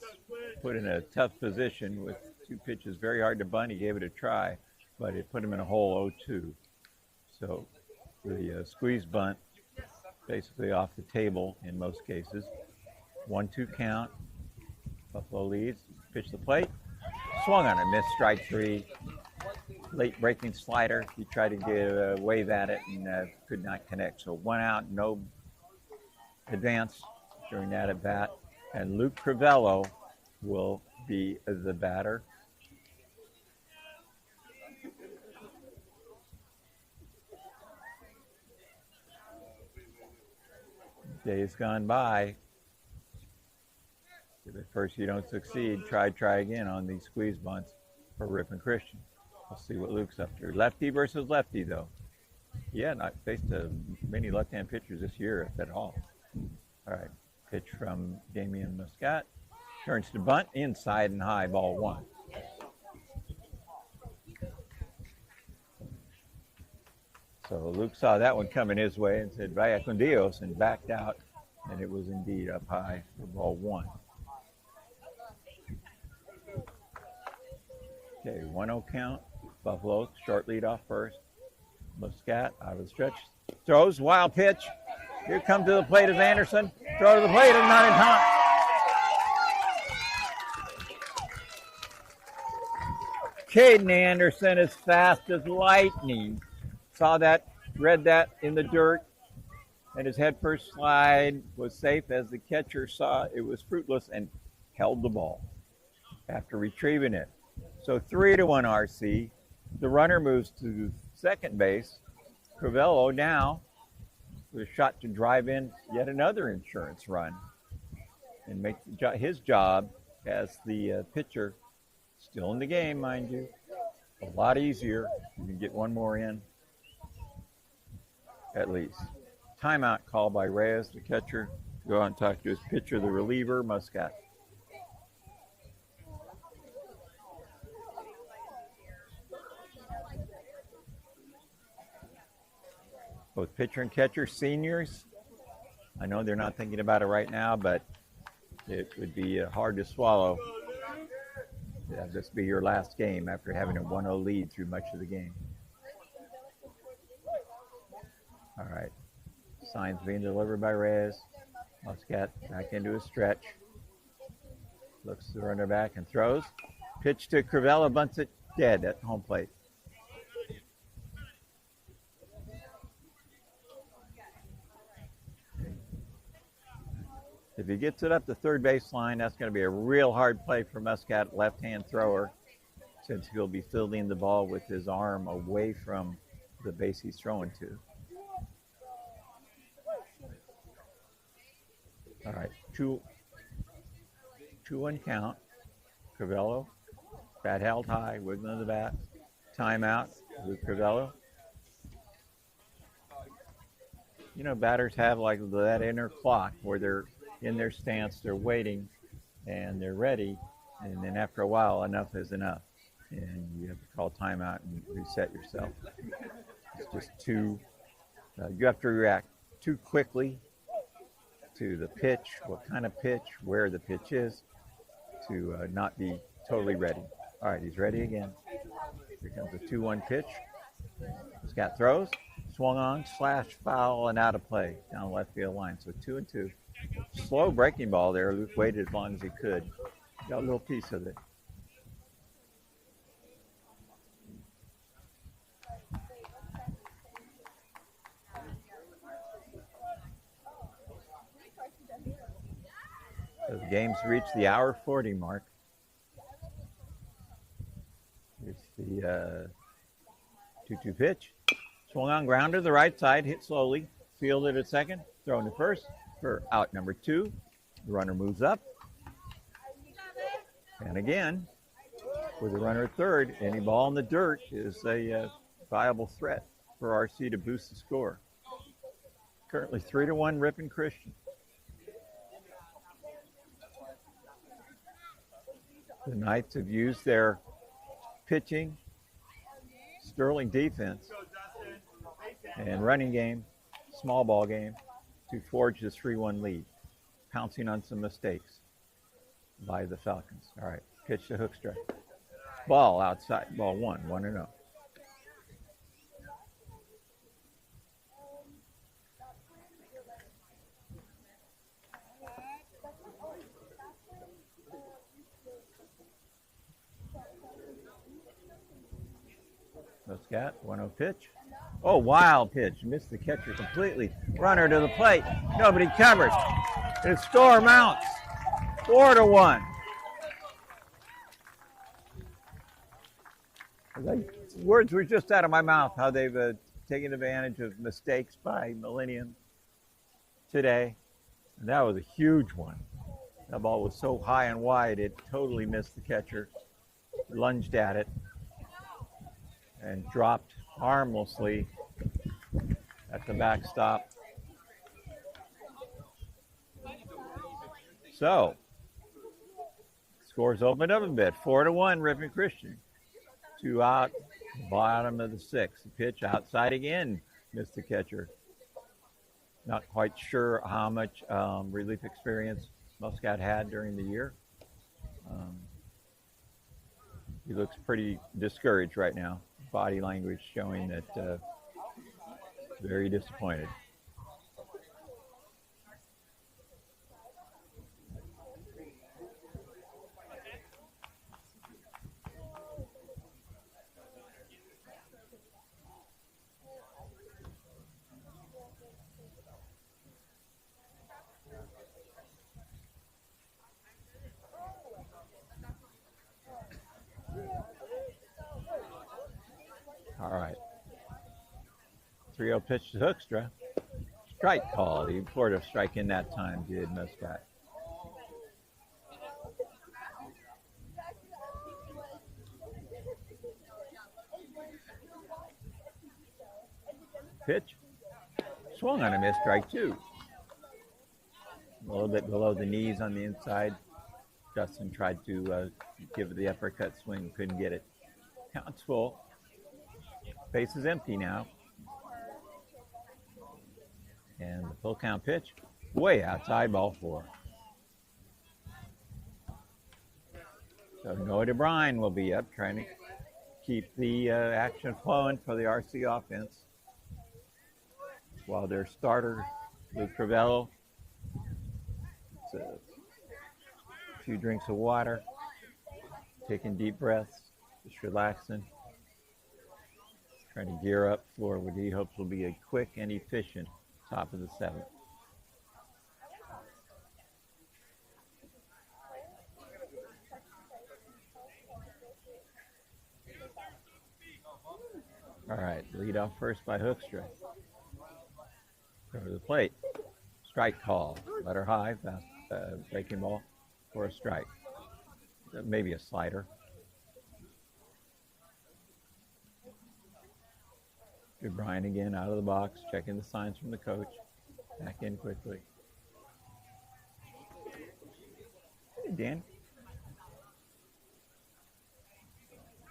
Speaker 4: put in a tough position with 2 pitches, very hard to bunt. He gave it a try, but it put him in a hole 0-2. So the squeeze bunt basically off the table in most cases. 1-2 count. Buffalo leads. Pitch the plate. Swung on it. Missed strike 3. Late breaking slider. He tried to get a wave at it and could not connect. So 1 out, no advance during that at bat. And Luke Crivello will be the batter. Days gone by. At first you don't succeed, try again on these squeeze bunts for Ripon Christian. We'll see what Luke's up to. Lefty versus lefty, though. Yeah, not faced many left-hand pitchers this year, if at all. All right, pitch from Damian Muscat. Turns to bunt, inside and high, ball one. So Luke saw that one coming his way and said, vaya con Dios, and backed out. And it was indeed up high for ball one. Okay, 1-0 count. Buffalo, short lead off first. Muscat out of the stretch. Throws, wild pitch. Here comes to the plate is Anderson. Throw to the plate and not in time. Caden Anderson is fast as lightning. Saw that, read that in the dirt, and his head first slide was safe as the catcher saw it was fruitless and held the ball after retrieving it. So 3-1 RC. The runner moves to second base. Crivello now with a shot to drive in yet another insurance run and make his job as the pitcher, still in the game, mind you, a lot easier. You can get one more in at least. Timeout call by Reyes, the catcher, to go out and talk to his pitcher, the reliever, Muscat. Both pitcher and catcher, seniors. I know they're not thinking about it right now, but it would be hard to swallow. This be your last game after having a 1-0 lead through much of the game. All right. Signs being delivered by Reyes. Muscat back into a stretch. Looks the runner back and throws. Pitch to Crivello, bunts it dead at home plate. If he gets it up the third baseline, that's going to be a real hard play for Muscat, left-hand thrower, since he'll be fielding the ball with his arm away from the base he's throwing to. All right, 2-1 count. Crivello, bat held high, wiggling the bat. Timeout with Crivello. You know, batters have like that inner clock where they're in their stance, they're waiting, and they're ready, and then after a while, enough is enough, and you have to call timeout and reset yourself. It's just too, you have to react too quickly to the pitch, what kind of pitch, where the pitch is, to not be totally ready. All right, he's ready again. Here comes a 2-1 pitch. Scott throws, swung on, slash foul, and out of play down the left field line. So 2-2. Slow breaking ball there. Luke waited as long as he could. Got a little piece of it. So the game's reached the hour 40 mark. Here's the 2-2 pitch. Swung on, ground to the right side, hit slowly, fielded at second, thrown to first for out number 2. The runner moves up. And again, with the runner at third, any ball in the dirt is a viable threat for RC to boost the score. Currently 3-1 Ripon Christian. The Knights have used their pitching, sterling defense, and running game, small ball game, to forge this 3-1 lead, pouncing on some mistakes by the Falcons. All right, pitch to hook strike. Ball outside, ball 1-0. Scott, 1-0 pitch. Oh, wild pitch. Missed the catcher completely. Runner to the plate. Nobody covers. The score mounts. 4-1. Words were just out of my mouth how they've taken advantage of mistakes by Millennium today. And that was a huge one. That ball was so high and wide, it totally missed the catcher. Lunged at it and dropped harmlessly at the backstop. So, scores opened up a bit. 4-1, Ripon Christian. 2 out, bottom of the 6th. The pitch outside again, missed the catcher. Not quite sure how much relief experience Muscat had during the year. He looks pretty discouraged right now. Body language showing that very disappointed. All right. 3-0 pitch to Hoekstra. Strike call. He poured a strike in that time, did Muscat. Pitch. Swung on a missed strike, too. A little bit below the knees on the inside. Justin tried to give the uppercut swing, couldn't get it. Count's full. Base is empty now. And the full count pitch, way outside, ball 4. So Noah DeBrine will be up, trying to keep the action flowing for the RC offense. While their starter, Luke Crivello, a few drinks of water, taking deep breaths, just relaxing. Trying to gear up for what he hopes will be a quick and efficient top of the 7th. All right, lead off first by Hoekstra. Over to the plate. Strike call. Letter high, fast breaking ball for a strike. Maybe a slider. Good Brian again out of the box, checking the signs from the coach. Back in quickly. Hey, Dan.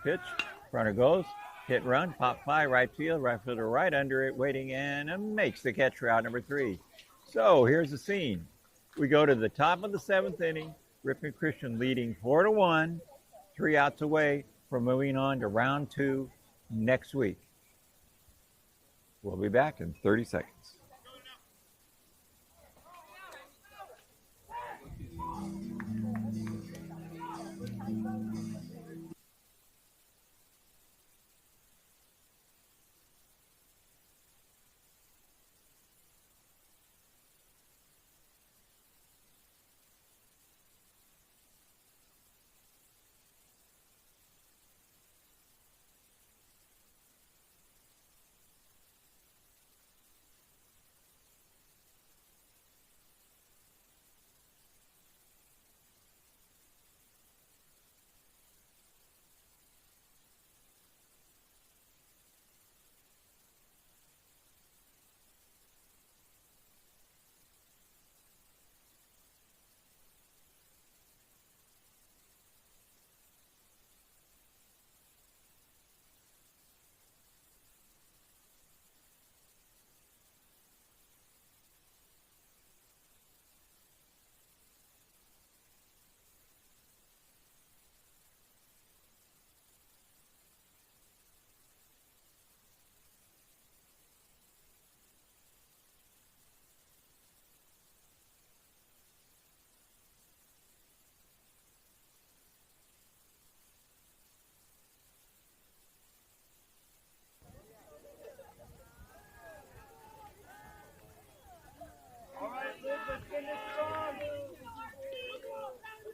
Speaker 4: Pitch. Runner goes. Hit run. Pop fly. Right field. Right fielder right under it. Waiting and makes the catch for out number 3. So here's the scene. We go to the top of the 7th inning. Ripon Christian leading 4-1. 3 outs away from moving on to round 2 next week. We'll be back in 30 seconds.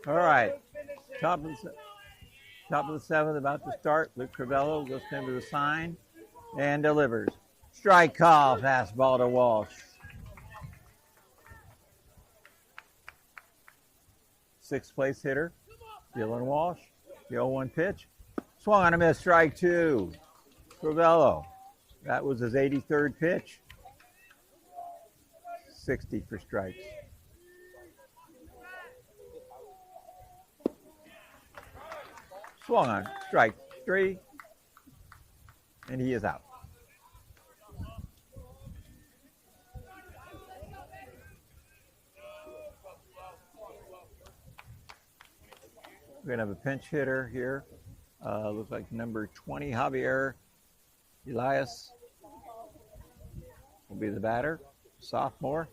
Speaker 4: All right, top of the 7th, about to start. Luke Crivello goes into the sign and delivers. Strike call, fastball to Walsh. sixth place hitter, Dylan Walsh. The 0-1 pitch. Swung on a miss, strike two. Crivello. That was his 83rd pitch. 60 for strikes. Swung on, strike three, and he is out. We're going to have a pinch hitter here. Looks like number 20, Javier Elias will be the batter. Sophomore.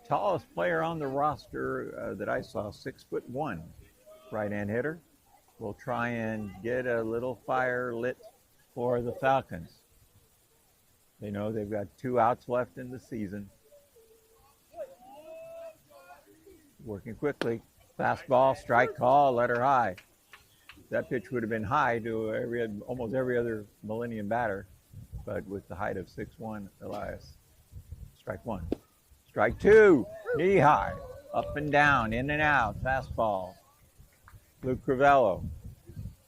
Speaker 4: Tallest player on the roster that I saw, 6'1", right-hand hitter. We'll try and get a little fire lit for the Falcons. They know they've got 2 outs left in the season. Working quickly. Fastball, strike call, let her high. That pitch would have been high to almost every other Millennium batter, but with the height of 6'1", Elias. Strike one. Strike two, knee high, up and down, in and out, fastball. Luke Crivello.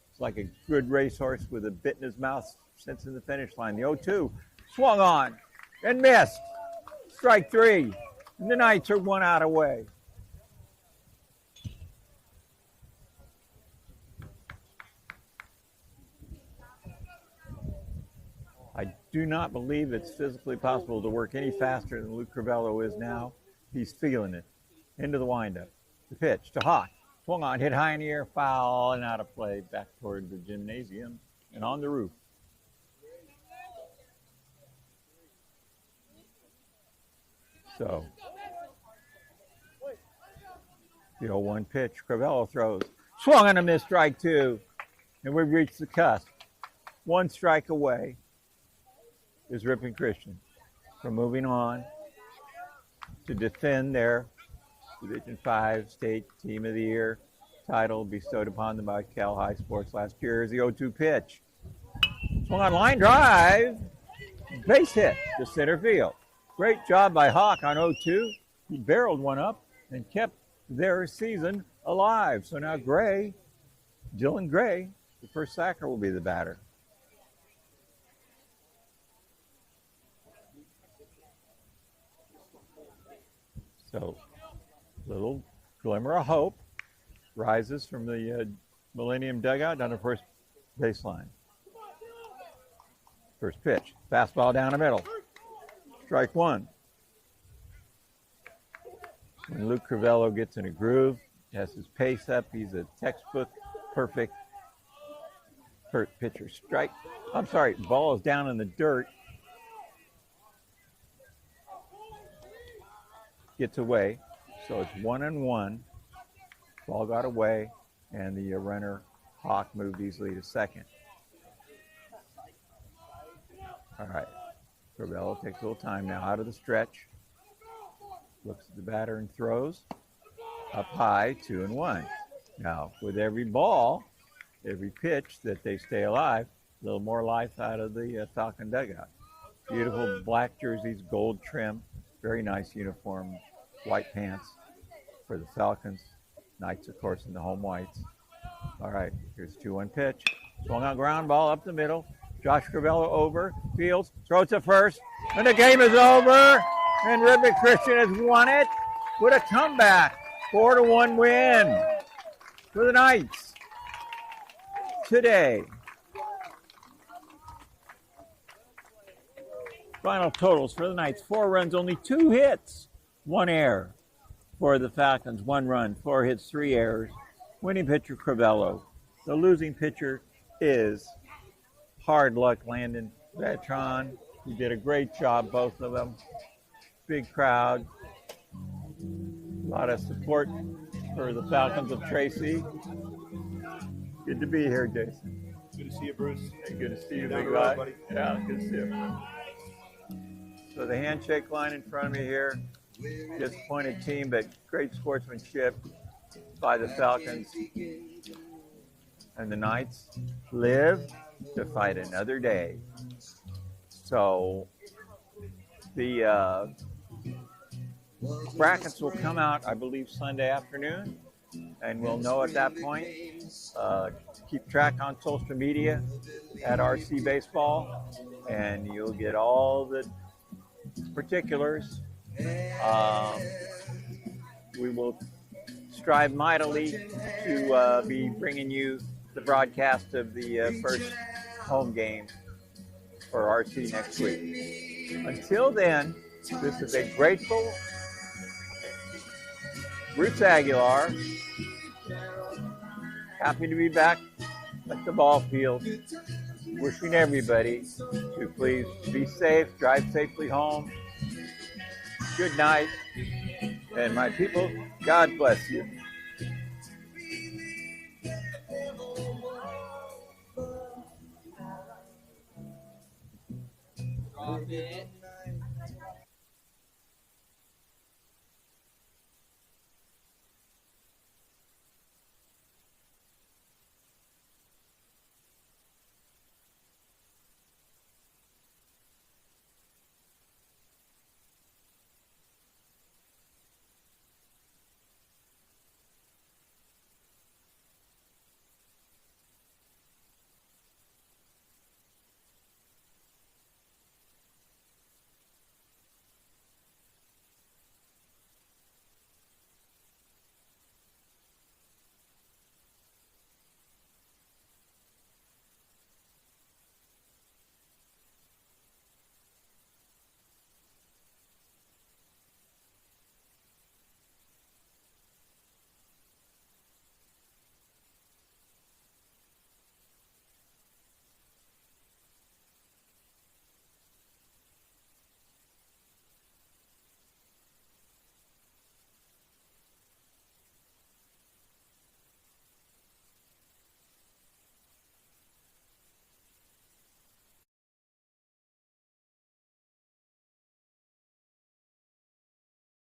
Speaker 4: It's like a good racehorse with a bit in his mouth since in the finish line. The 0-2 swung on and missed. Strike three. And the Knights are 1 out away. I do not believe it's physically possible to work any faster than Luke Crivello is now. He's feeling it. Into the windup. The pitch to Hawk. Swung on, hit high in the air, foul, and out of play back toward the gymnasium and on the roof. So, the 0-1 pitch, Crivello throws. Swung on a miss, strike two. And we've reached the cusp. 1 strike away is Ripon Christian from moving on to defend their Division 5 State Team of the Year title bestowed upon them by Cal High Sports last year. Here's the 0-2 pitch. Swung on, line drive. Base hit to center field. Great job by Hawk on 0-2. He barreled one up and kept their season alive. So now Gray, Dylan Gray, the first sacker, will be the batter. So, little glimmer of hope rises from the Millennium dugout down the first baseline. First pitch, fastball down the middle. Strike one. When Luke Crivello gets in a groove, has his pace up, he's a textbook perfect pitcher. Strike. I'm sorry, ball is down in the dirt. Gets away, so it's 1-1. Ball got away, and the runner Hawk moved easily to second. All right, Crivello takes a little time now out of the stretch. Looks at the batter and throws. Up high, 2-1. Now, with every ball, every pitch that they stay alive, a little more life out of the Falcon dugout. Beautiful black jerseys, gold trim, very nice uniform. White pants for the Falcons. Knights, of course, in the home whites. All right, here's 2-1 pitch. Swung on ground ball up the middle. Josh Crivello over, fields, throws to first, and the game is over. And Ripon Christian has won it with a comeback. 4-1 win for the Knights today. Final totals for the Knights: 4 runs, only 2 hits. 1 error for the Falcons, 1 run, 4 hits, 3 errors. Winning pitcher, Crivello. The losing pitcher is Hard Luck Landon Vetron. He did a great job, both of them. Big crowd. A lot of support for the Falcons of Tracy. Good to be here, Jason.
Speaker 7: Good to see you, Bruce.
Speaker 4: Hey, good to see you,
Speaker 7: Down
Speaker 4: big
Speaker 7: the road,
Speaker 4: guy.
Speaker 7: buddy.
Speaker 4: Yeah, good to see you. So the handshake line in front of me here. Disappointed team, but great sportsmanship by the Falcons. And the Knights live to fight another day. So the brackets will come out, I believe, Sunday afternoon. and we'll know at that point. Keep track on social media at RC Baseball, and you'll get all the particulars. We will strive mightily to be bringing you the broadcast of the first home game for RC next week. Until then, this is a grateful Bruce Aguilar. Happy to be back at the ball field. Wishing everybody to please be safe, drive safely home. Good night. And my people, God bless you.
Speaker 6: Drop it.